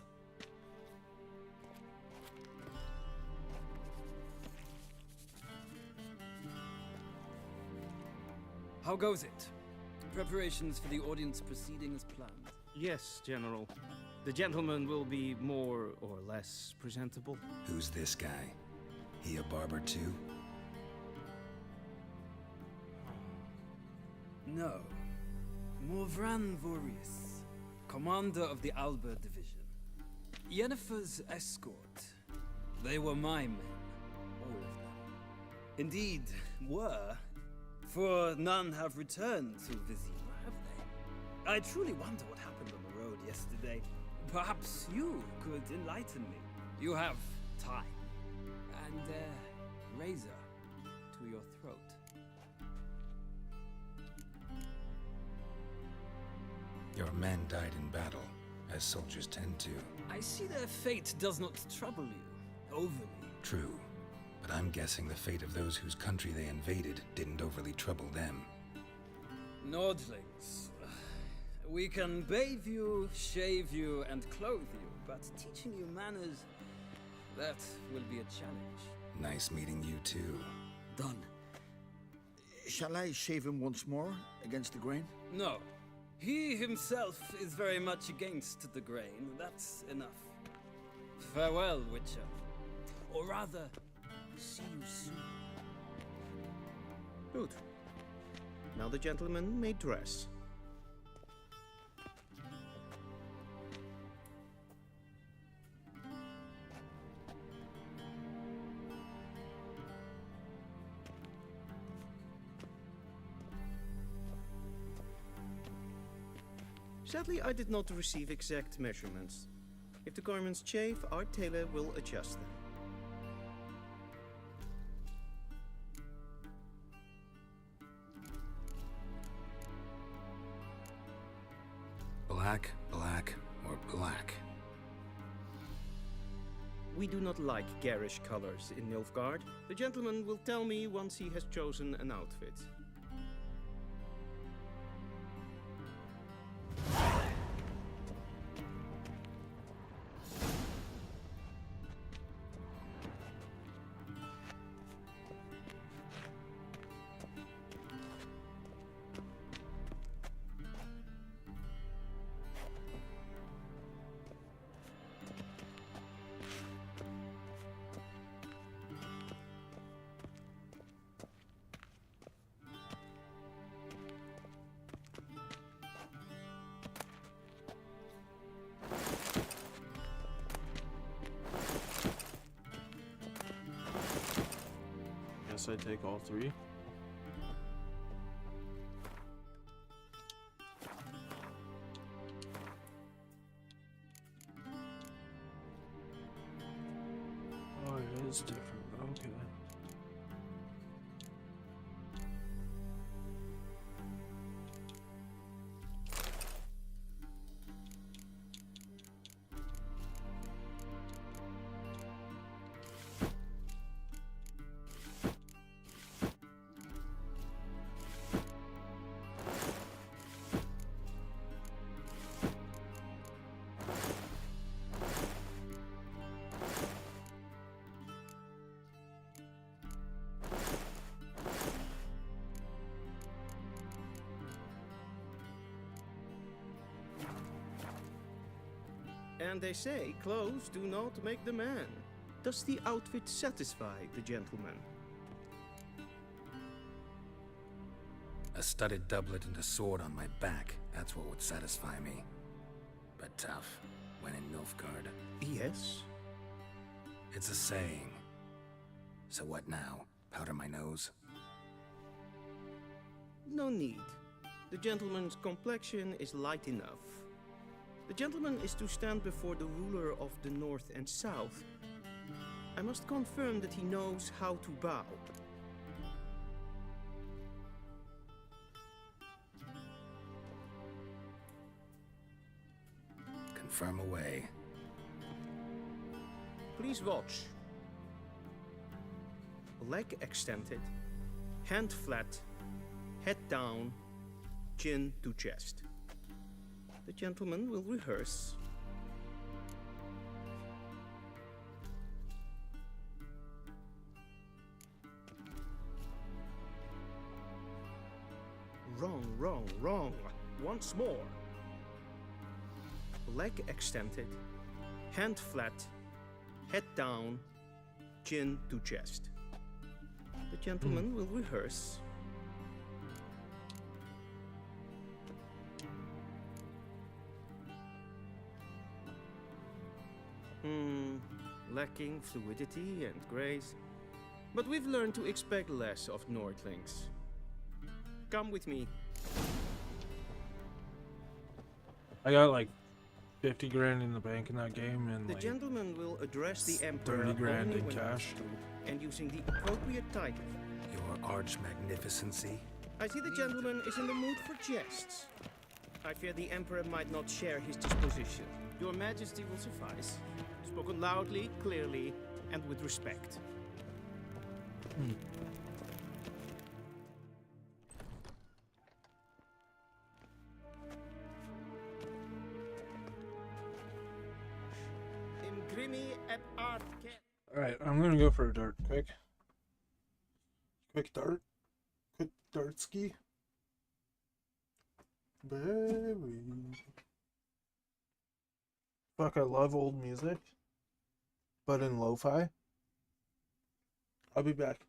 How goes it? Preparations for the audience proceeding as planned? Yes, General. The gentleman will be more or less presentable. Who's this guy? He a barber too? No. Morvran Vorius, commander of the Alba Division. Yennefer's escort. They were my men, all of them. Indeed, were. For none have returned to Vizima, have they? I truly wonder what happened on the road yesterday. Perhaps you could enlighten me. You have time. And a razor to your throat. Your men died in battle, as soldiers tend to. I see their fate does not trouble you overly. True. But I'm guessing the fate of those whose country they invaded didn't overly trouble them. Nordlings. We can bathe you, shave you, and clothe you, but teaching you manners, that will be a challenge. Nice meeting you too. Done. Shall I shave him once more, against the grain? No. He himself is very much against the grain. That's enough. Farewell, Witcher. Or rather, see you soon. Good. Now the gentleman may dress. Sadly, I did not receive exact measurements. If the garments chafe, our tailor will adjust them. Black, black, or black? We do not like garish colors in Nilfgaard. The gentleman will tell me once he has chosen an outfit. Guess I take all three. It's different. Okay. And they say clothes do not make the man. Does the outfit satisfy the gentleman? A studded doublet and a sword on my back, that's what would satisfy me. But tough, when in Nilfgaard. Yes? It's a saying. So what now? Powder my nose? No need. The gentleman's complexion is light enough. The gentleman is to stand before the ruler of the North and South. I must confirm that he knows how to bow. Confirm away. Please watch. Leg extended, hand flat, head down, chin to chest. The gentleman will rehearse. Wrong, wrong, wrong. Once more. Leg extended, hand flat, head down, chin to chest. The gentleman will rehearse. Lacking fluidity and grace. But we've learned to expect less of Nordlings. Come with me. I got like 50 grand in the bank in that game, and The like gentleman will address the emperor 30 grand only in when cash. and using the appropriate title. Your arch magnificency? I see the gentleman is in the mood for jests. I fear the emperor might not share his disposition. Your majesty will suffice. Spoken loudly, clearly, and with respect. Imprimi et arte. Alright, I'm gonna go for a dart quick. Quick dart. Quick dart ski. Baby. Fuck, I love old music. But in lo-fi. I'll be back.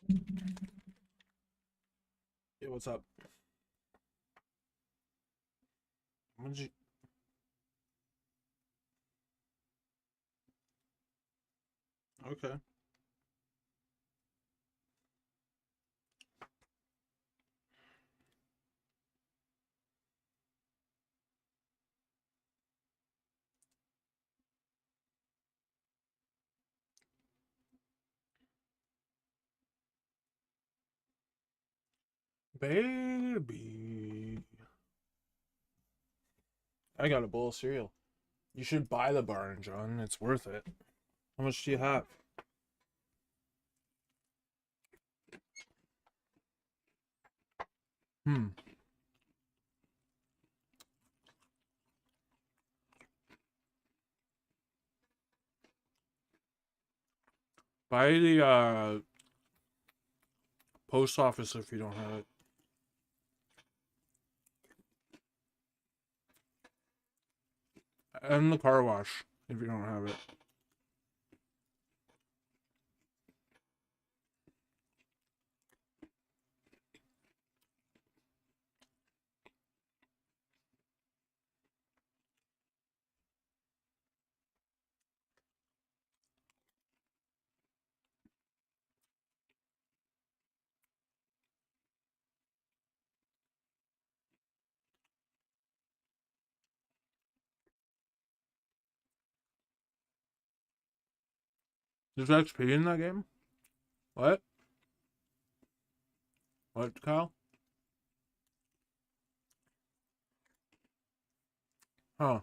Yeah, what's up? What did you... Okay. Baby. I got a bowl of cereal. You should buy the barn, John. It's worth it. How much do you have? Hmm. Buy the post office if you don't have it. And the car wash if you don't have it. There's XP in that game? What? What, Kyle? Huh.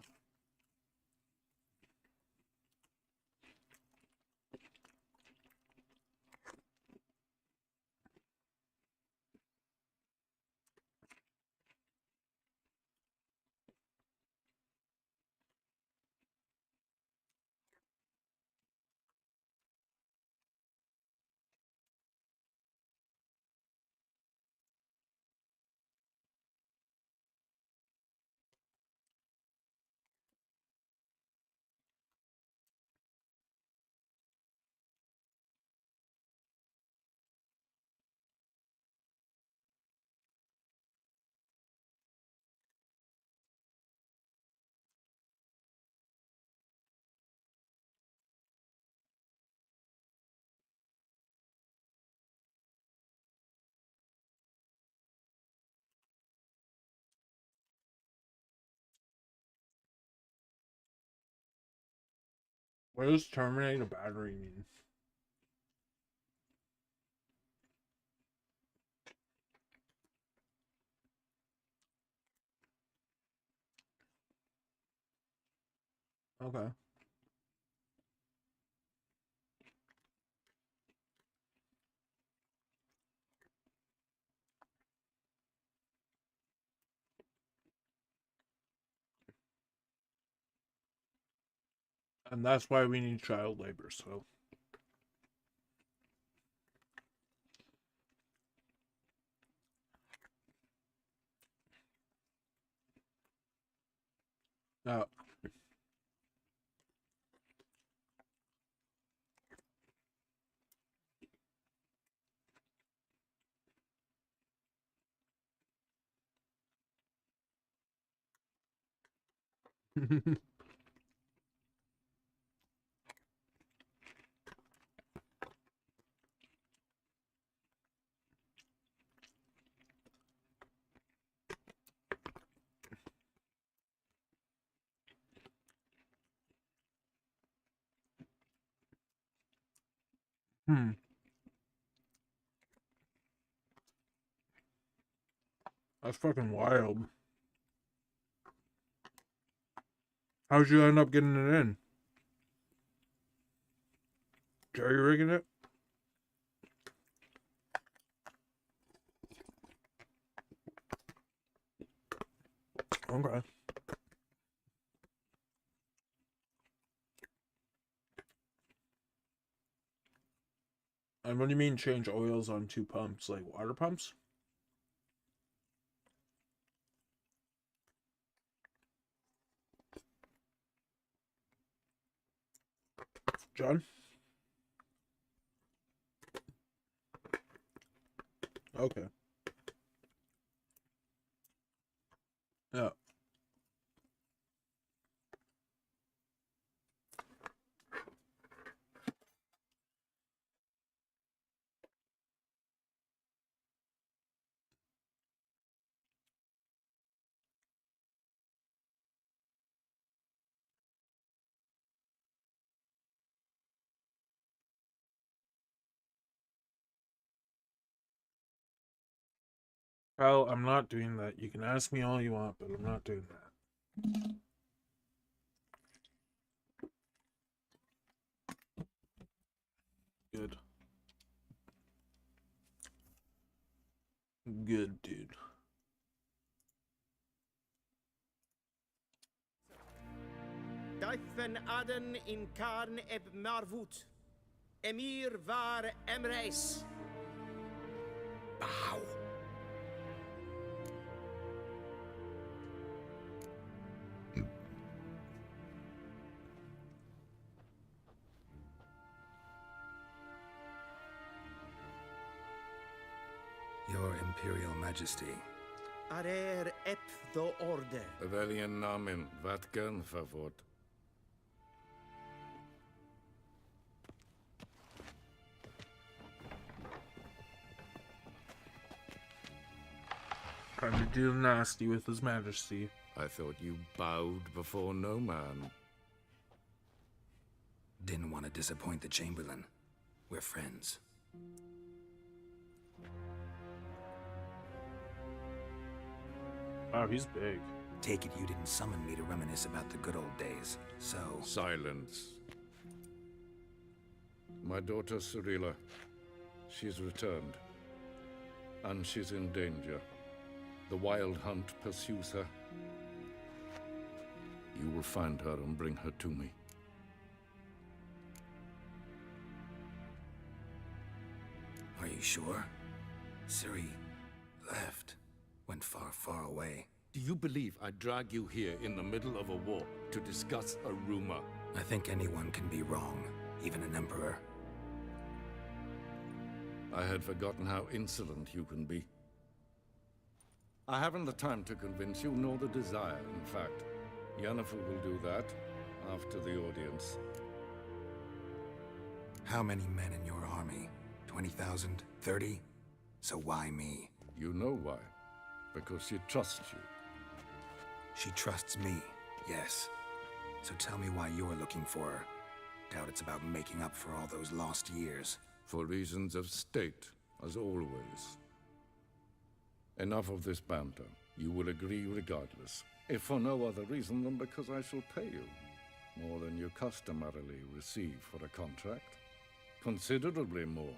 What does terminate a battery mean? Okay. And that's why we need child labor, so. Uh, hmm. That's fucking wild. How'd you end up getting it in? Jerry rigging it? Okay. And what do you mean change oils on two pumps? Like water pumps? John? Okay. Yeah. Kyle, I'm not doing that. You can ask me all you want, but I'm not doing that. Good. Good, dude. Daifen Aden in Karn eb Marvut. Emir var Emreis. Bow. Your Imperial Majesty. Arer ep do orde. Welchen Namen? Wat gern verwort? Trying to deal nasty with His Majesty. I thought you bowed before no man. Didn't want to disappoint the Chamberlain. We're friends. Wow, he's big. Take it you didn't summon me to reminisce about the good old days, so... Silence. My daughter Cirilla, she's returned. And she's in danger. The Wild Hunt pursues her. You will find her and bring her to me. Are you sure? Ciri left. Went far, far away. Do you believe I drag you here in the middle of a war to discuss a rumor? I think anyone can be wrong, even an emperor. I had forgotten how insolent you can be. I haven't the time to convince you, nor the desire, in fact. Yennefer will do that after the audience. How many men in your army? 20,000? 30? So why me? You know why. Because she trusts you. She trusts me, yes. So tell me why you're looking for her. Doubt it's about making up for all those lost years. For reasons of state, as always. Enough of this banter. You will agree regardless. If for no other reason than because I shall pay you. More than you customarily receive for a contract. Considerably more.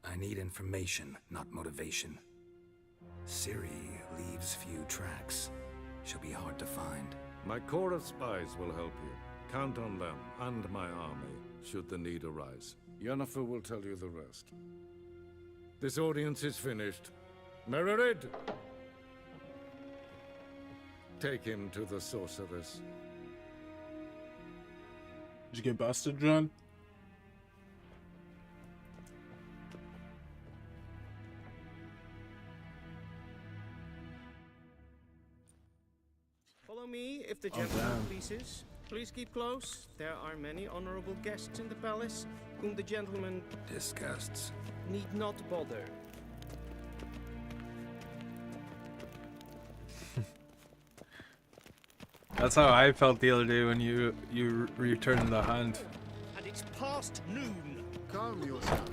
I need information, not motivation. Ciri leaves few tracks. She'll be hard to find. My corps of spies will help you. Count on them, and my army, should the need arise. Yennefer will tell you the rest. This audience is finished. Mererid! Take him to the sorceress. Did you get busted, John? Follow me, if the gentleman pleases. Please keep close. There are many honorable guests in the palace, whom the gentleman... disgusts. ...need not bother. That's how I felt the other day when you returned the hunt. And it's past noon. Calm yourself.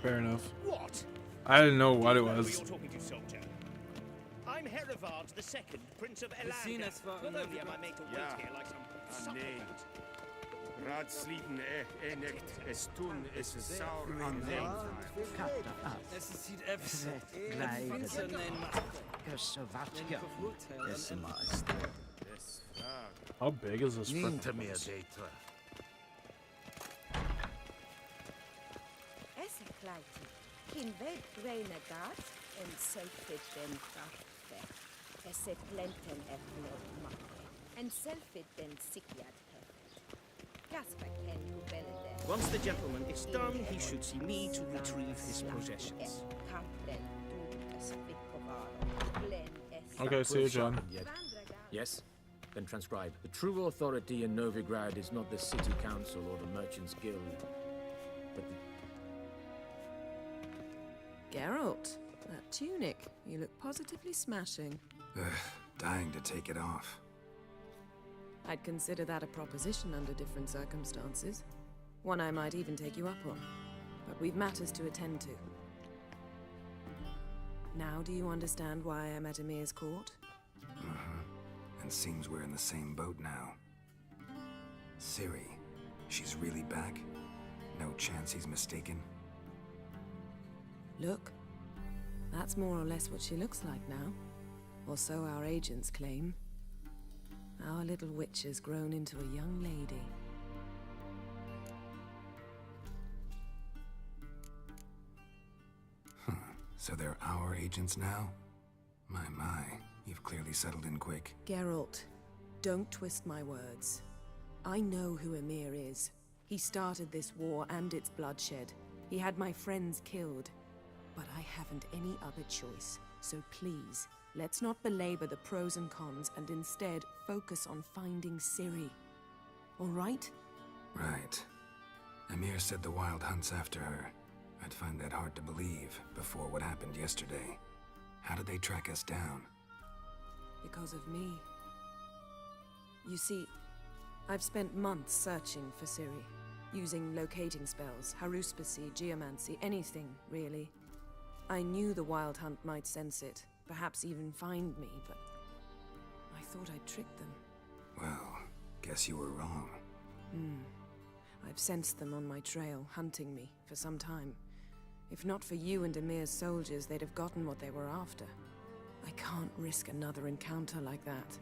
Fair enough. What? I didn't know what it Who was. you're talking to, soldier. I'm Herivard II, Prince of Elander. Not only am I made to wait here like some supplicant. Raadsliden echt es tun es saur an Es sieht efter. How big is this front? Kin ved grene dat en selfit den kaffe. Eset lenten et blod makke. En selfit den sikjad hefet. Once the gentleman is done, he should see me to retrieve his possessions. Okay, see you, John. Yes? Then transcribe. The true authority in Novigrad is not the city council or the merchants' guild, but the... Geralt, that tunic. You look positively smashing. Dying to take it off. I'd consider that a proposition under different circumstances. One I might even take you up on. But we've matters to attend to. Now do you understand why I'm at Emir's court? And seems we're in the same boat now. Ciri, she's really back? No chance he's mistaken? Look, that's more or less what she looks like now. Or so our agents claim. Our little witch has grown into a young lady. So they're our agents now? My, you've clearly settled in quick. Geralt, don't twist my words. I know who Emir is. He started this war and its bloodshed. He had my friends killed. But I haven't any other choice. So please, let's not belabor the pros and cons and instead focus on finding Ciri. All right? Right. Emir said the Wild Hunt's after her. I'd find that hard to believe before what happened yesterday. How did they track us down? Because of me. You see, I've spent months searching for Ciri, using locating spells, haruspicy, geomancy, anything, really. I knew the Wild Hunt might sense it, perhaps even find me, but I thought I'd tricked them. Well, guess you were wrong. I've sensed them on my trail, hunting me, for some time. If not for you and Emir's soldiers, they'd have gotten what they were after. I can't risk another encounter like that.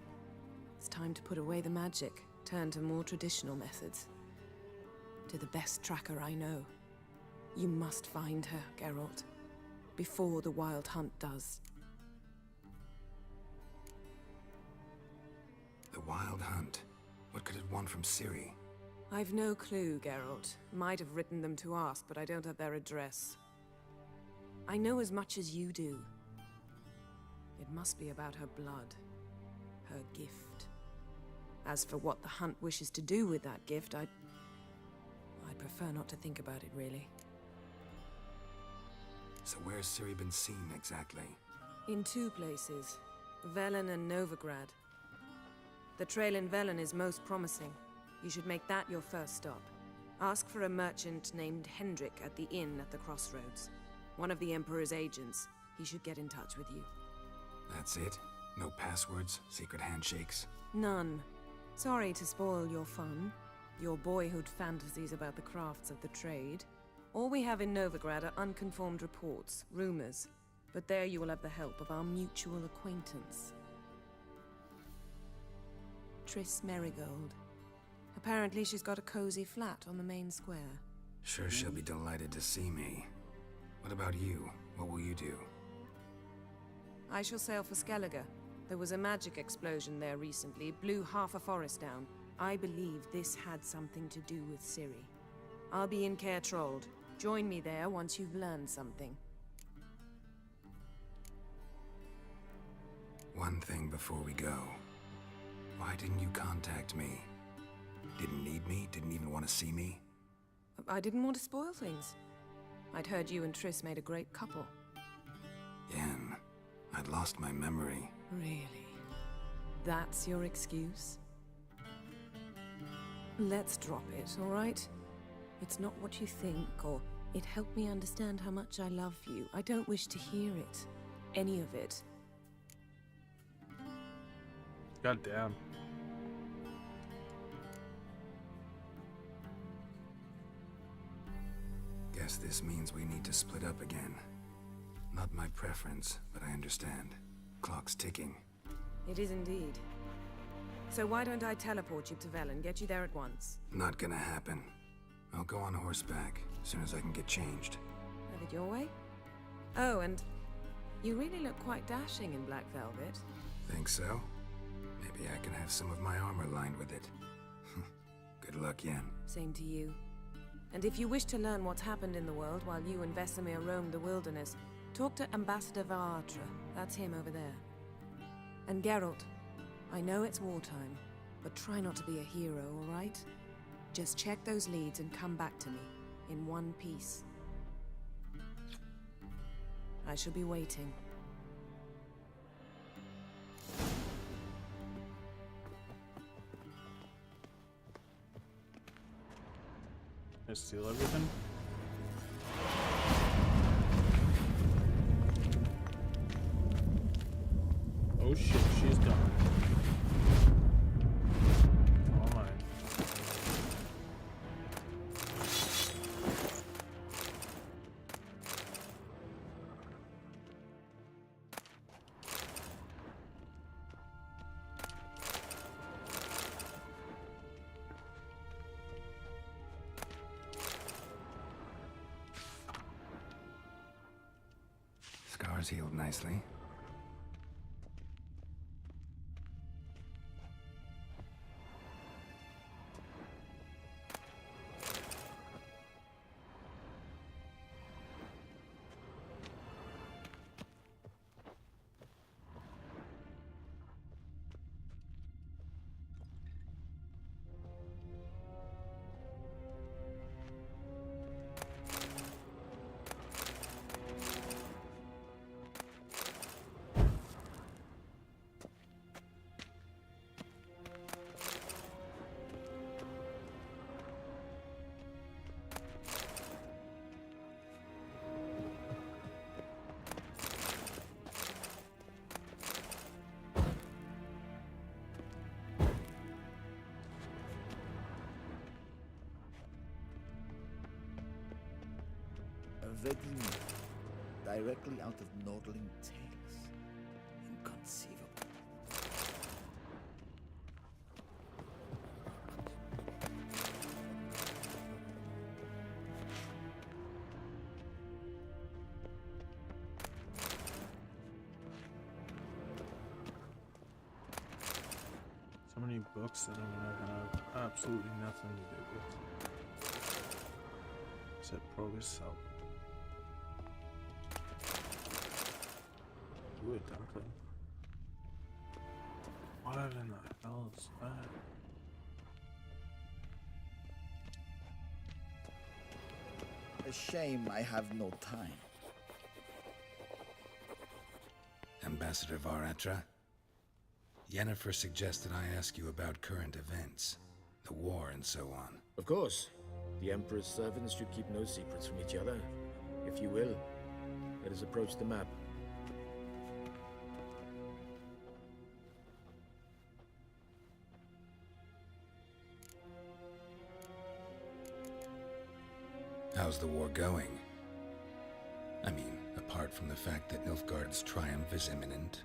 It's time to put away the magic, turn to more traditional methods. To the best tracker I know. You must find her, Geralt. Before the Wild Hunt does. The Wild Hunt? What could it want from Ciri? I've no clue, Geralt. Might have written them to ask, but I don't have their address. I know as much as you do. It must be about her blood. Her gift. As for what the Hunt wishes to do with that gift, I'd prefer not to think about it, really. So where's Ciri been seen, exactly? In two places. Velen and Novigrad. The trail in Velen is most promising. You should make that your first stop. Ask for a merchant named Hendrik at the inn at the crossroads. One of the Emperor's agents. He should get in touch with you. That's it? No passwords, secret handshakes? None. Sorry to spoil your fun. Your boyhood fantasies about the crafts of the trade. All we have in Novigrad are unconfirmed reports, rumors. But there you will have the help of our mutual acquaintance. Triss Merigold. Apparently she's got a cozy flat on the main square. Sure she'll be delighted to see me. What about you? What will you do? I shall sail for Skellige. There was a magic explosion there recently, blew half a forest down. I believe this had something to do with Ciri. I'll be in Caer Trold. Join me there once you've learned something. One thing before we go. Why didn't you contact me? Didn't need me? Didn't even want to see me? I didn't want to spoil things. I'd heard you and Triss made a great couple. Yen, I'd lost my memory. Really? That's your excuse? Let's drop it, all right? It's not what you think, or it helped me understand how much I love you. I don't wish to hear it. Any of it. God damn. Guess this means we need to split up again. Not my preference, but I understand. Clock's ticking. It is indeed. So why don't I teleport you to Velen, get you there at once? Not gonna happen. I'll go on horseback, as soon as I can get changed. Have it your way? Oh, and you really look quite dashing in black velvet. Think so? Maybe I can have some of my armor lined with it. Good Good luck, Yen. Same to you. And if you wish to learn what's happened in the world while you and Vesemir roamed the wilderness, talk to Ambassador Varatra. That's him over there. And Geralt, I know it's wartime, but try not to be a hero, all right? Just check those leads and come back to me, in one piece. I shall be waiting. I steal everything? Oh shit, she's gone. All mine. Scars healed nicely. Vedimi, directly out of Nordling tales. Inconceivable. So many books that I'm gonna have absolutely nothing to do with. Except probably sell. Ooh, a dumpling. What in the hell is that? A shame I have no time. Ambassador Varatra, Yennefer suggested I ask you about current events, the war and so on. Of course. The Emperor's servants should keep no secrets from each other. If you will, let us approach the map. How's the war going? I mean, apart from the fact that Nilfgaard's triumph is imminent.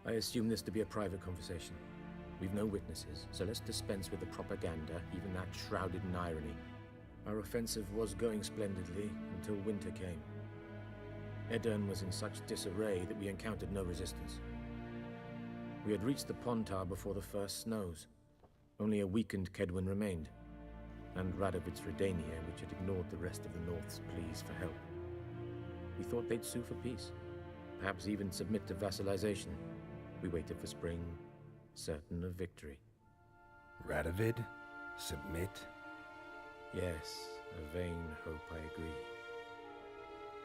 I assume this to be a private conversation. We've no witnesses, so let's dispense with the propaganda, even that shrouded in irony. Our offensive was going splendidly until winter came. Edirn was in such disarray that we encountered no resistance. We had reached the Pontar before the first snows. Only a weakened Kedwin remained, and Radovid's Redania, which had ignored the rest of the North's pleas for help. We thought they'd sue for peace, perhaps even submit to vassalization. We waited for spring, certain of victory. Radovid? Submit? Yes, a vain hope, I agree.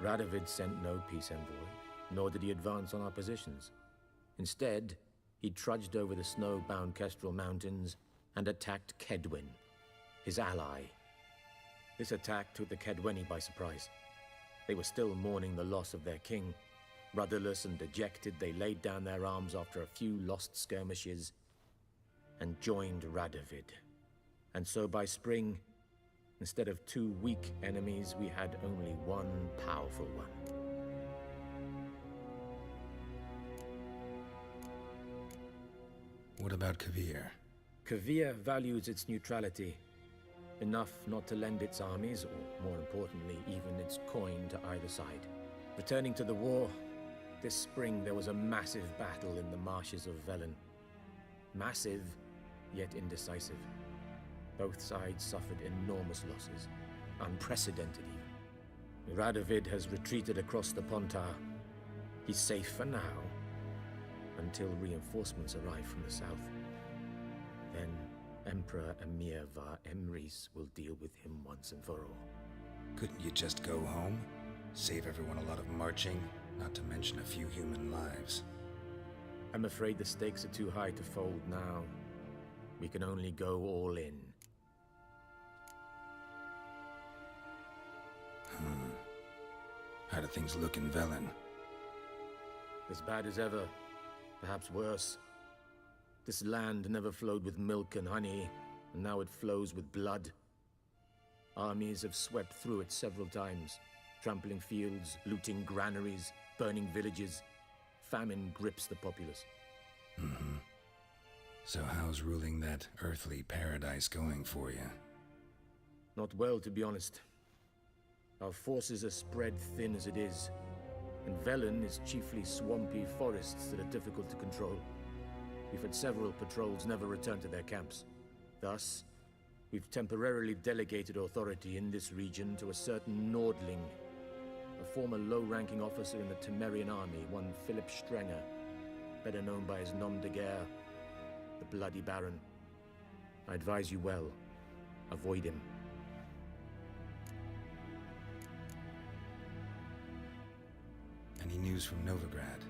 Radovid sent no peace envoy, nor did he advance on our positions. Instead, he trudged over the snow-bound Kestrel Mountains and attacked Kedwin, his ally. This attack took the Kedweni by surprise. They were still mourning the loss of their king. Rudderless and dejected, they laid down their arms after a few lost skirmishes and joined Radovid. And so by spring, instead of two weak enemies, we had only one powerful one. What about Kavir? Kavir values its neutrality, enough not to lend its armies, or more importantly, even its coin to either side. Returning to the war, this spring there was a massive battle in the marshes of Velen. Massive, yet indecisive. Both sides suffered enormous losses, unprecedented even. Radovid has retreated across the Pontar. He's safe for now, until reinforcements arrive from the south. Then Emperor Emir var Emrys will deal with him once and for all. Couldn't you just go home? Save everyone a lot of marching, not to mention a few human lives. I'm afraid the stakes are too high to fold now. We can only go all in. How do things look in Velen? As bad as ever, perhaps worse. This land never flowed with milk and honey, and now it flows with blood. Armies have swept through it several times, trampling fields, looting granaries, burning villages. Famine grips the populace. So how's ruling that earthly paradise going for you? Not well, to be honest. Our forces are spread thin as it is, and Velen is chiefly swampy forests that are difficult to control. We've had several patrols never return to their camps. Thus, we've temporarily delegated authority in this region to a certain Nordling, a former low-ranking officer in the Temerian army, one Philip Strenger, better known by his nom de guerre, the Bloody Baron. I advise you well. Avoid him. Any news from Novigrad?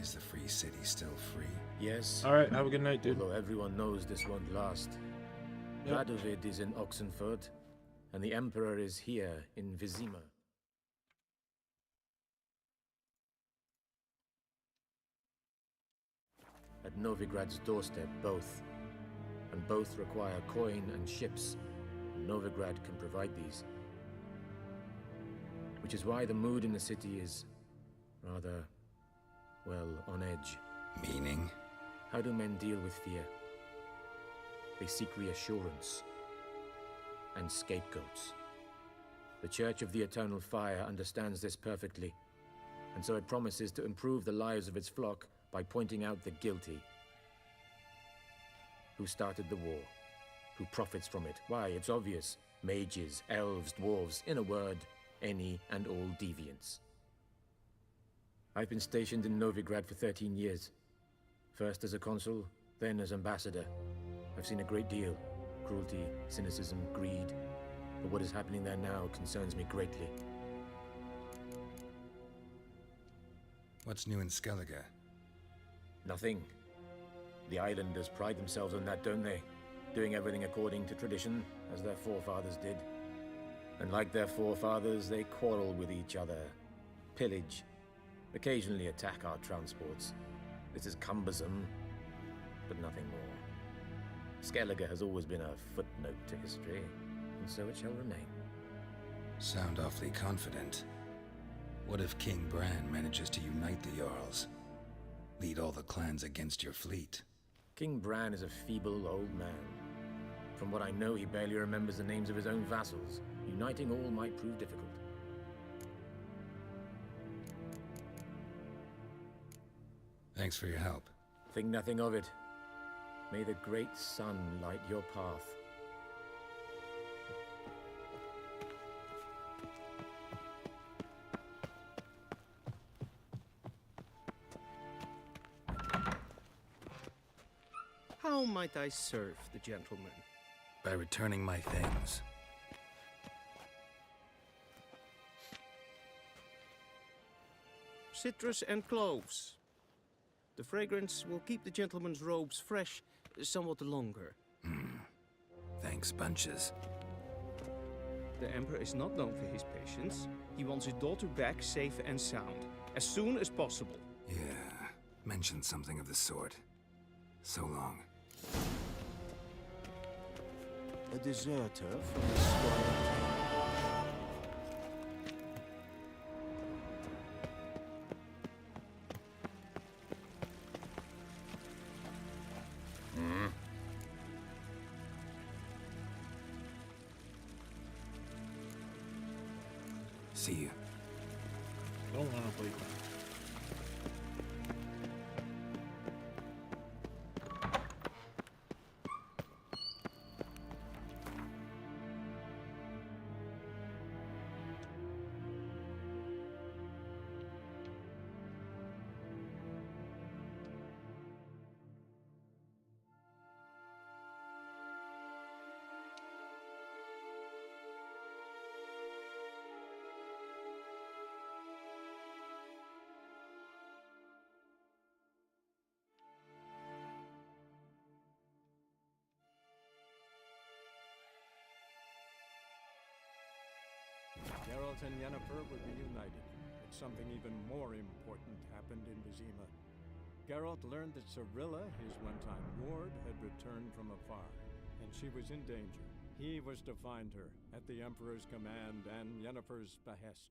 Is the free city still free? Yes. Alright, have a good night, dude. Although everyone knows this won't last. Yep. Radovid is in Oxenfurt, and the Emperor is here in Vizima. At Novigrad's doorstep, both. And both require coin and ships. Novigrad can provide these. Which is why the mood in the city is rather, well, on edge. Meaning? How do men deal with fear? They seek reassurance and scapegoats. The Church of the Eternal Fire understands this perfectly, and so it promises to improve the lives of its flock by pointing out the guilty. Who started the war? Who profits from it? Why, it's obvious. Mages, elves, dwarves, in a word, any and all deviants. I've been stationed in Novigrad for 13 years. First as a consul, then as ambassador. I've seen a great deal. Cruelty, cynicism, greed. But what is happening there now concerns me greatly. What's new in Skellige? Nothing. The islanders pride themselves on that, don't they? Doing everything according to tradition, as their forefathers did. And like their forefathers, they quarrel with each other, pillage, occasionally attack our transports. This is cumbersome, but nothing more. Skellige has always been a footnote to history, and so it shall remain. Sound awfully confident. What if King Bran manages to unite the Jarls? Lead all the clans against your fleet? King Bran is a feeble old man. From what I know, he barely remembers the names of his own vassals. Uniting all might prove difficult. Thanks for your help. Think nothing of it. May the great sun light your path. How might I serve the gentleman? By returning my things. Citrus and cloves. The fragrance will keep the gentleman's robes fresh somewhat longer. Thanks, bunches. The Emperor is not known for his patience. He wants his daughter back safe and sound, as soon as possible. Yeah, mentioned something of the sort. So long. A deserter from the Squire. See you. Don't want to play that. Geralt and Yennefer were reunited, but something even more important happened in Vizima. Geralt learned that Cirilla, his one-time ward, had returned from afar, and she was in danger. He was to find her, at the Emperor's command and Yennefer's behest.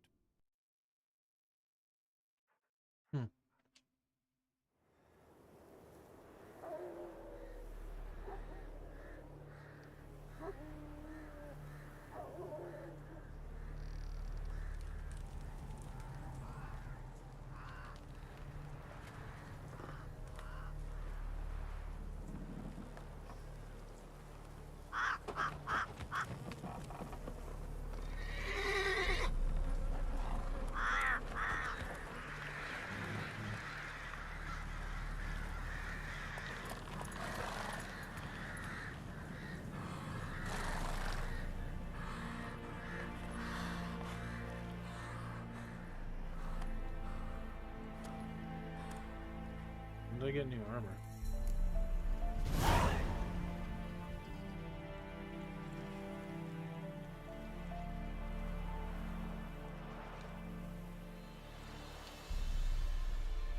They get new armor.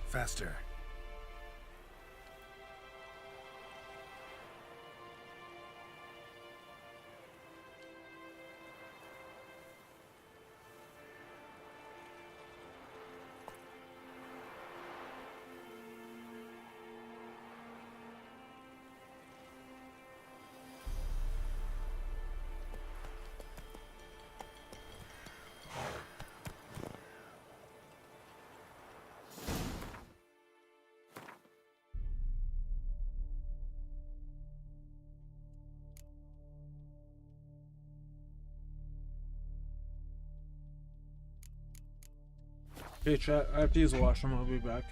Faster. Okay, chat, I have to use the washroom. I'll be back.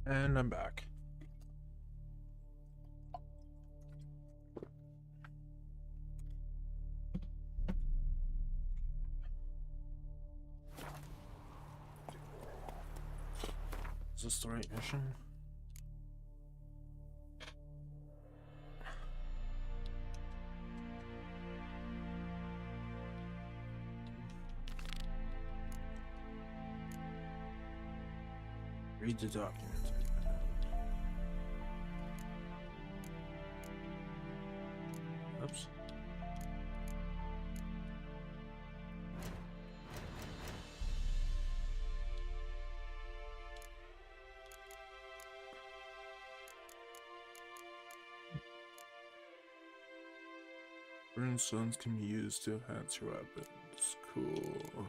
And I'm back. Is this the right mission? Read the document. Oops. Burn stones can be used to enhance your weapons. Cool.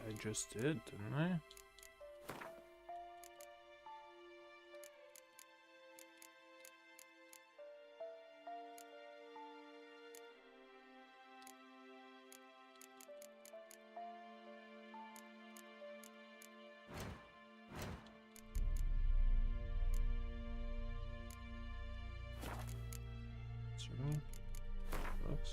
I just did, didn't I? Sorry. Books.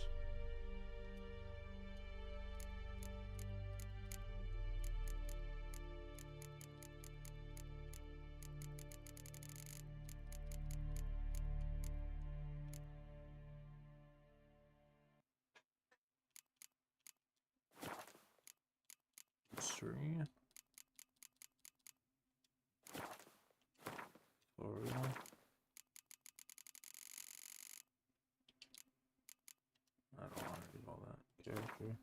History. Tutorial. I don't want to do all that. Character.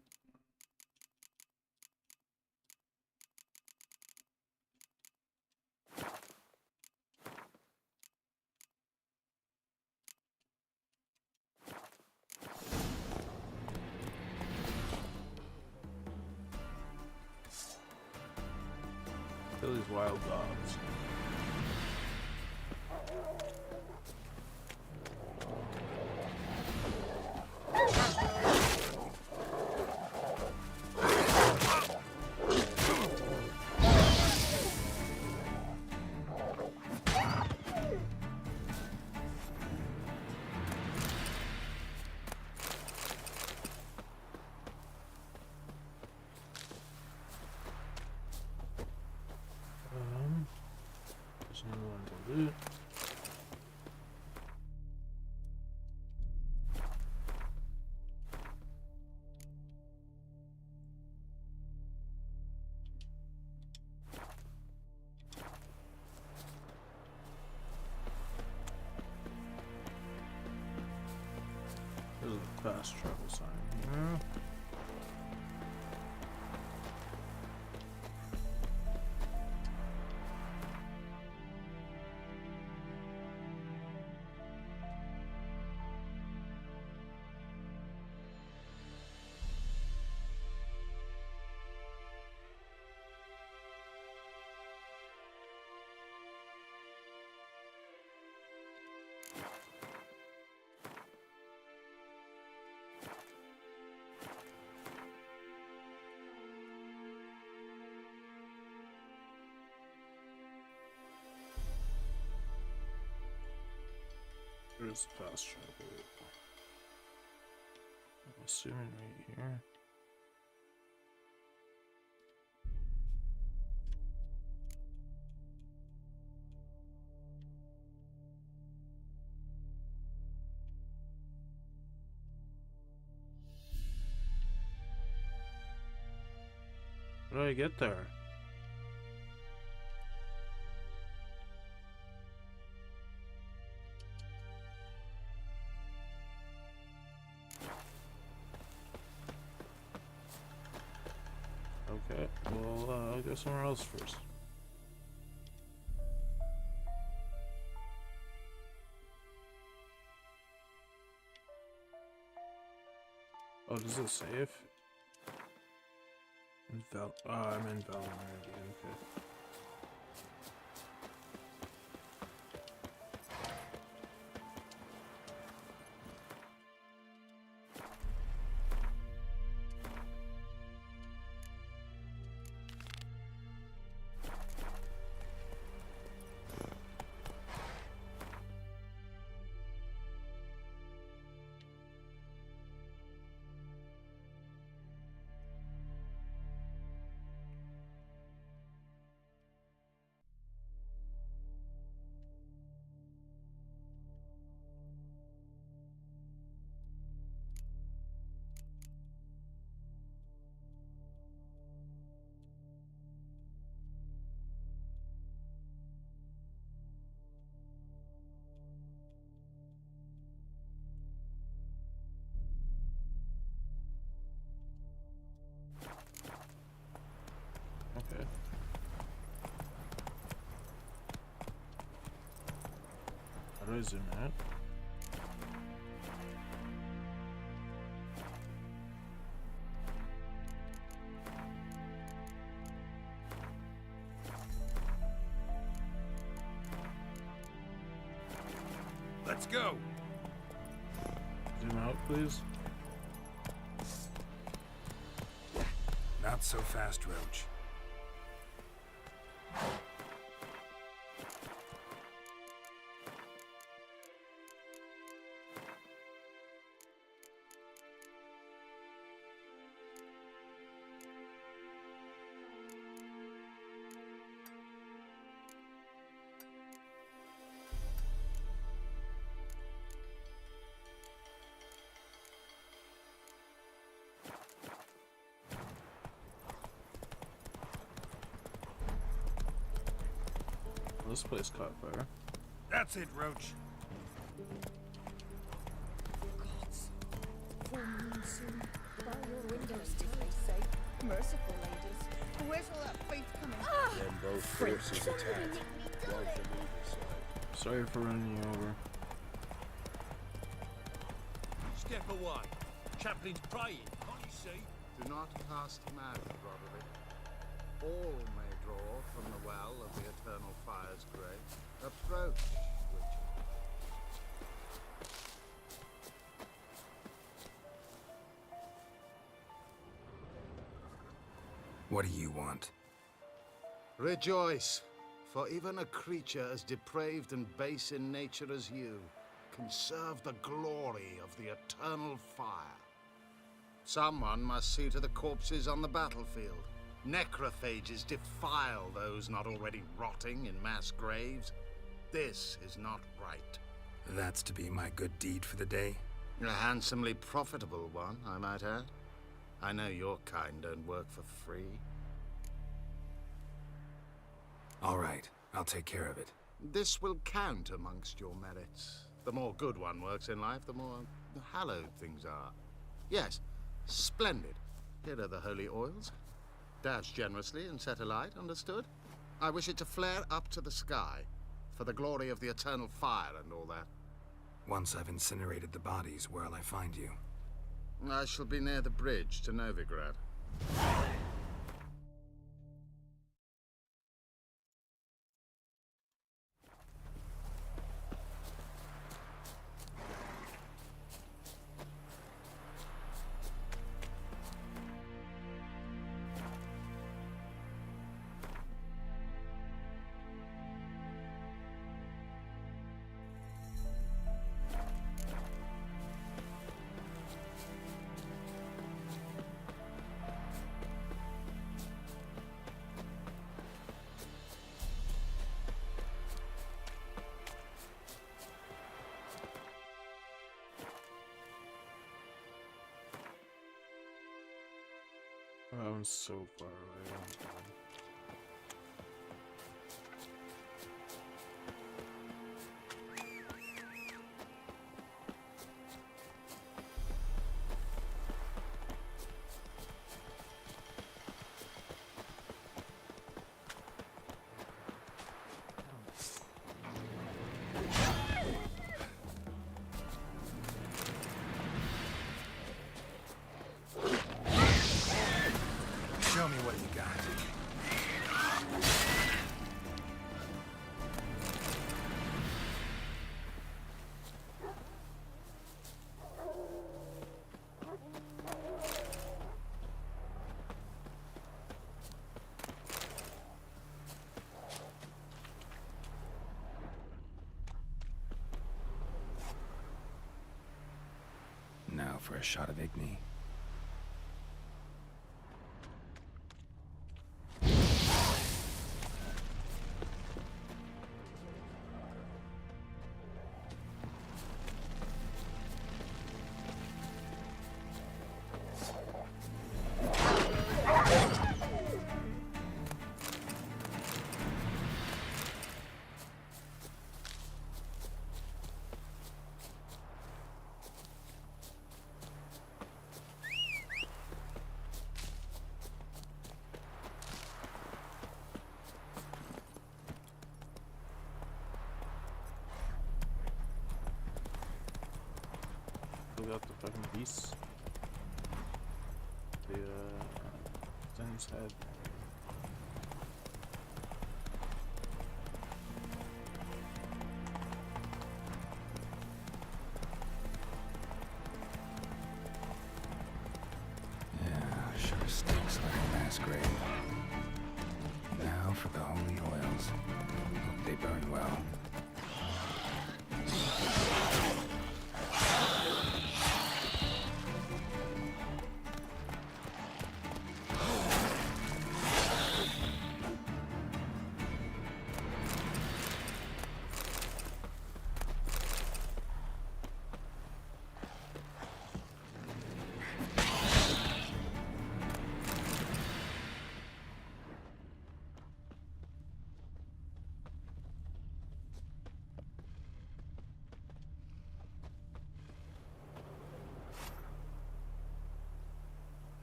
Kill these wild dogs. There's no one to loot. There's a fast travel sign here. There's the fast travel. I'm assuming right here. do I get there? Okay, well, I'll go somewhere else first. Oh, does it save? I'm in Valor already, okay. Okay. How do I zoom out? Let's go. Zoom out, please. Not so fast, Roach. This place caught fire. That's it, Roach. Gods, full moon soon. Bar your windows till they say, merciful ladies. Where's all that faith coming from? Then both forces attacked. One from either side. Sorry for running you over. Step away. Chaplain's praying, can't you see? Do not cast him out, Roderick. All may draw from the well of the Eternal Fire's grace. Approach, Richard. What do you want? Rejoice, for even a creature as depraved and base in nature as you can serve the glory of the Eternal Fire. Someone must see to the corpses on the battlefield. Necrophages defile those not already rotting in mass graves. This is not right. That's to be my good deed for the day? A handsomely profitable one, I might add. I know your kind don't work for free. All right, I'll take care of it. This will count amongst your merits. The more good one works in life, the more hallowed things are. Yes, splendid. Here are the holy oils. Dash generously and set alight, understood? I wish it to flare up to the sky, for the glory of the Eternal Fire and all that. Once I've incinerated the bodies, where'll I find you? I shall be near the bridge to Novigrad. one's so far away. Oh god. Show me what you got. Now for a shot of Igni. Still got the fucking beast. The thing's head. Yeah, sure stinks like a mass grave. Now for the holy oils. Hope they burn well.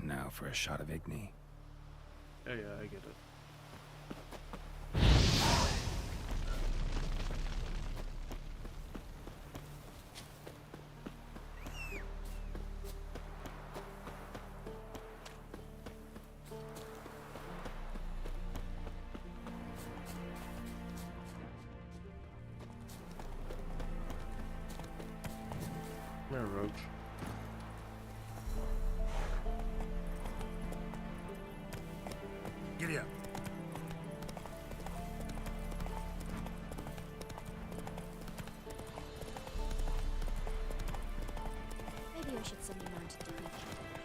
Now for a shot of Igni. Yeah, I get it. Come here, Roach. Giddy up. Maybe I should send you mounted to Greek.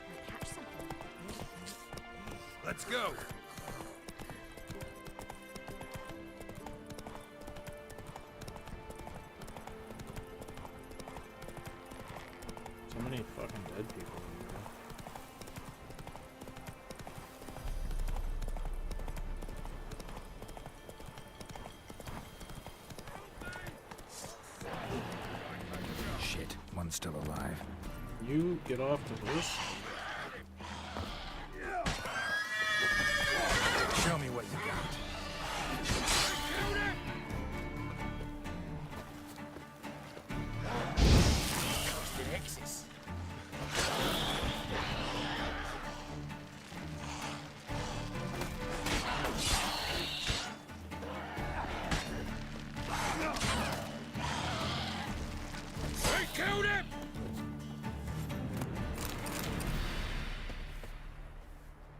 Might catch something. Let's go. So many fucking dead people in here. Shit, one's still alive. You get off the horse. Show me what you got. Texas. They killed him!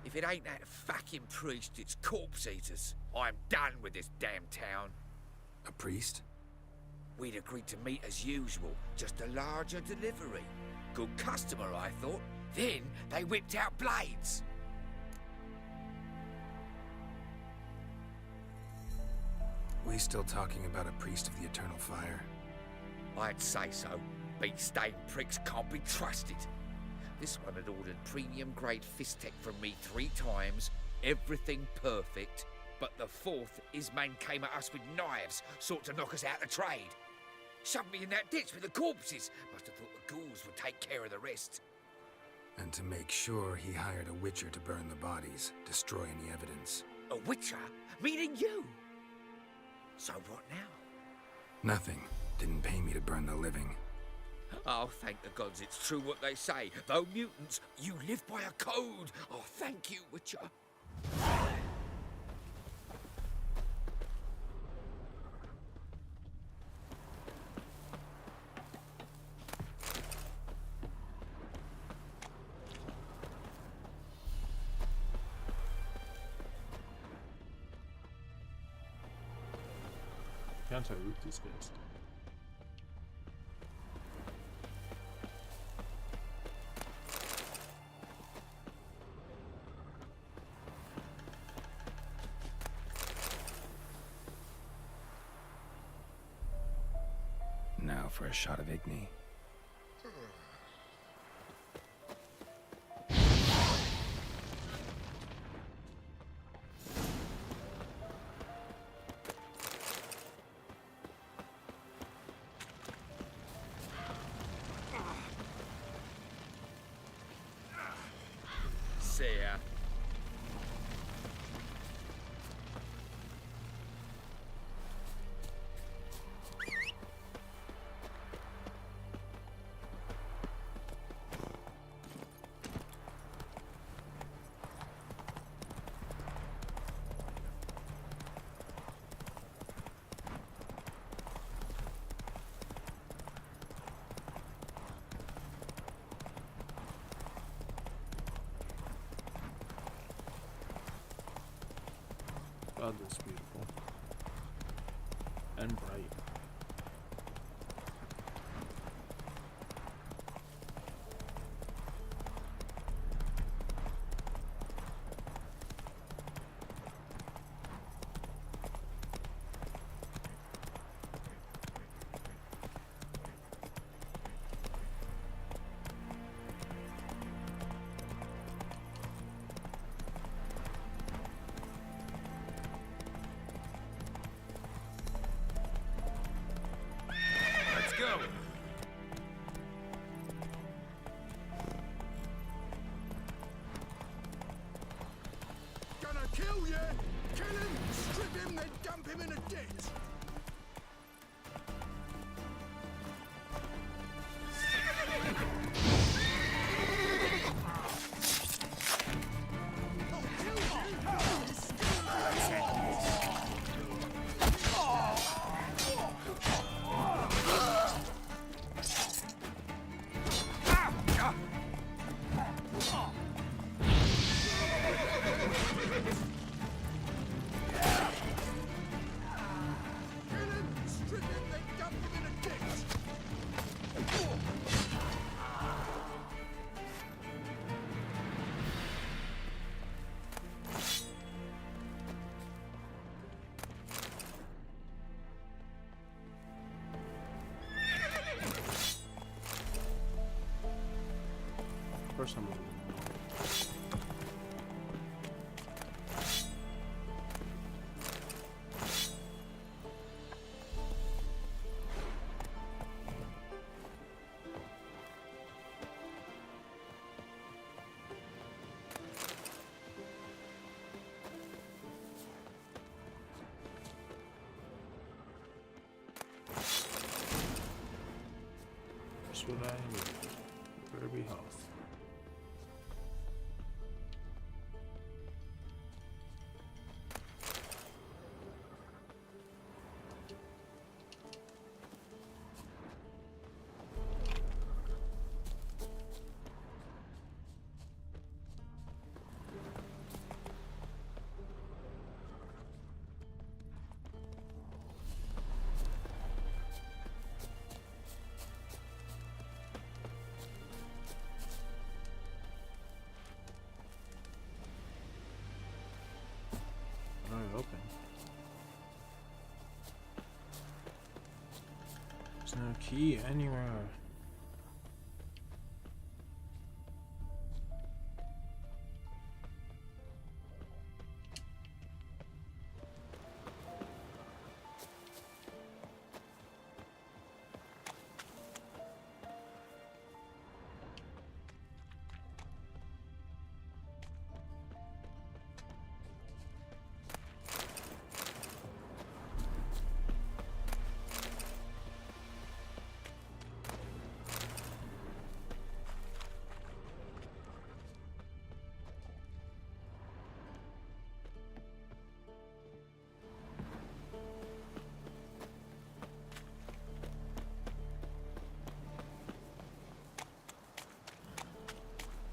If it ain't that fucking priest, it's corpse eaters. I'm done with this damn town. A priest? We'd agreed to meet as usual, just a larger delivery. Good customer, I thought. Then they whipped out blades. We still talking about a priest of the eternal fire? I'd say so. Beat-stained pricks can't be trusted. This one had ordered premium grade fist tech from me 3 times, everything perfect, but the 4th, his man came at us with knives, sought to knock us out of trade. Shoved me in that ditch with the corpses. Must have thought the ghouls would take care of the rest. And to make sure, he hired a witcher to burn the bodies, destroy any evidence. A witcher? Meaning you? So what now? Nothing. Didn't pay me to burn the living. Oh, thank the gods it's true what they say. Though mutants, you live by a code. Oh, thank you, Witcher. Can't I root these guys? Now for a shot of Igni. See ya. God, that's beautiful. And bright. Go. Gonna kill you! Kill him, strip him, then dump him in a ditch! First time. That's what I need. Very health. Open. There's no key anywhere.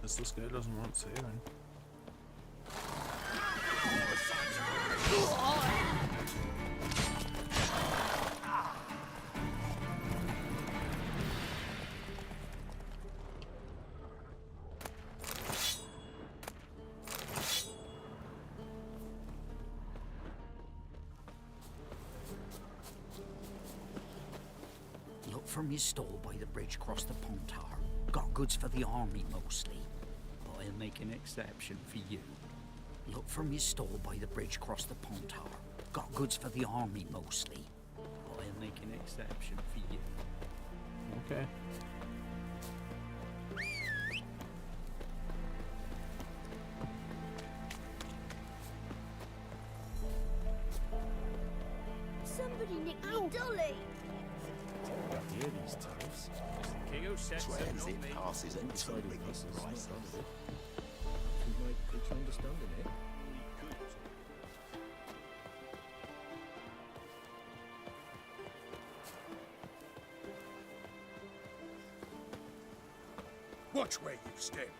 Guess this guy doesn't want saving. Look from your stall by the bridge across the pond tower. Got goods for the army mostly, but I'll make an exception for you. Look from your stall by the bridge across the pond tower. Got goods for the army mostly, but I'll make an exception for you. Okay. Somebody nicked my dolly. Hear these tales. King who sets Transit passes at totally prices. You might put your understanding it. Watch where you step.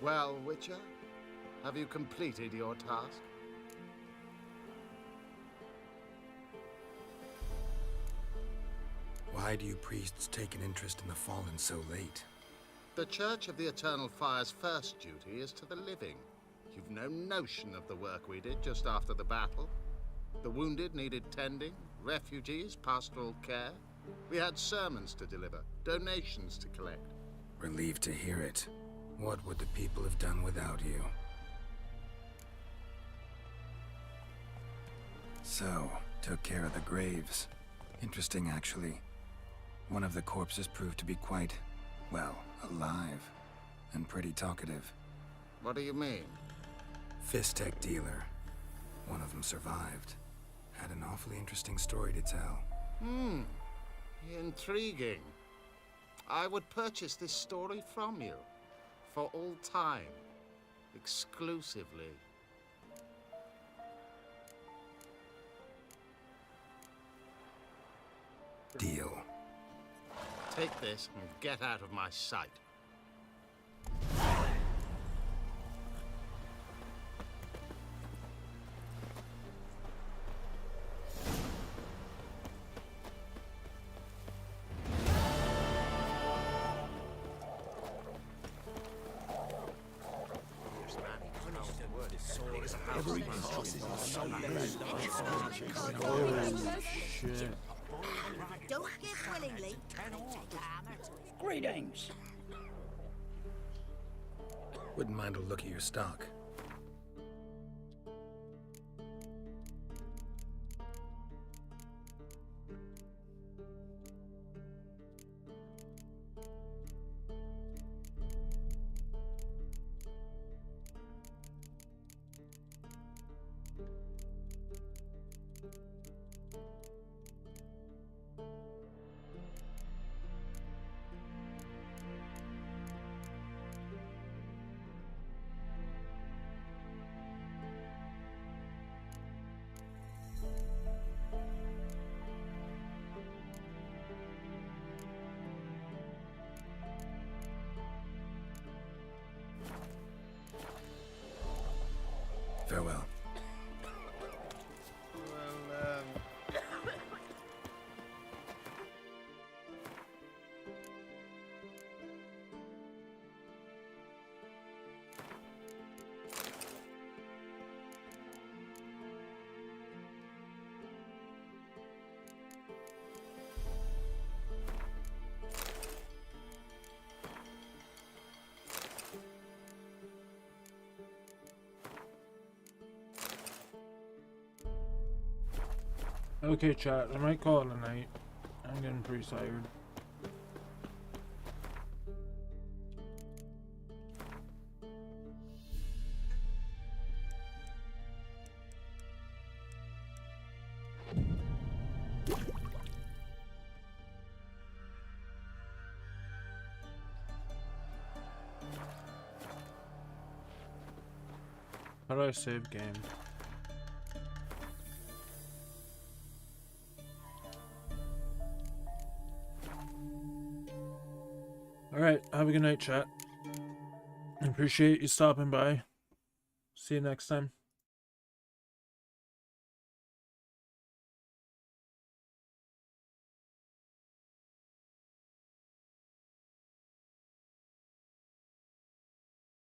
Well, Witcher, have you completed your task? Why do you priests take an interest in the fallen so late? The Church of the Eternal Fire's first duty is to the living. You've no notion of the work we did just after the battle. The wounded needed tending, refugees, pastoral care. We had sermons to deliver, donations to collect. Relieved to hear it. What would the people have done without you? So, took care of the graves. Interesting, actually. One of the corpses proved to be quite, well, alive. And pretty talkative. What do you mean? Fist-tech dealer. One of them survived. Had an awfully interesting story to tell. Intriguing. I would purchase this story from you. For all time. Exclusively. Deal. Take this and get out of my sight. Shit. Don't give willingly. Greetings. Wouldn't mind a look at your stock. Farewell. Okay, chat. I might call it a night. I'm getting pretty tired. How do I save game? Alright, have a good night, chat. I appreciate you stopping by. See you next time.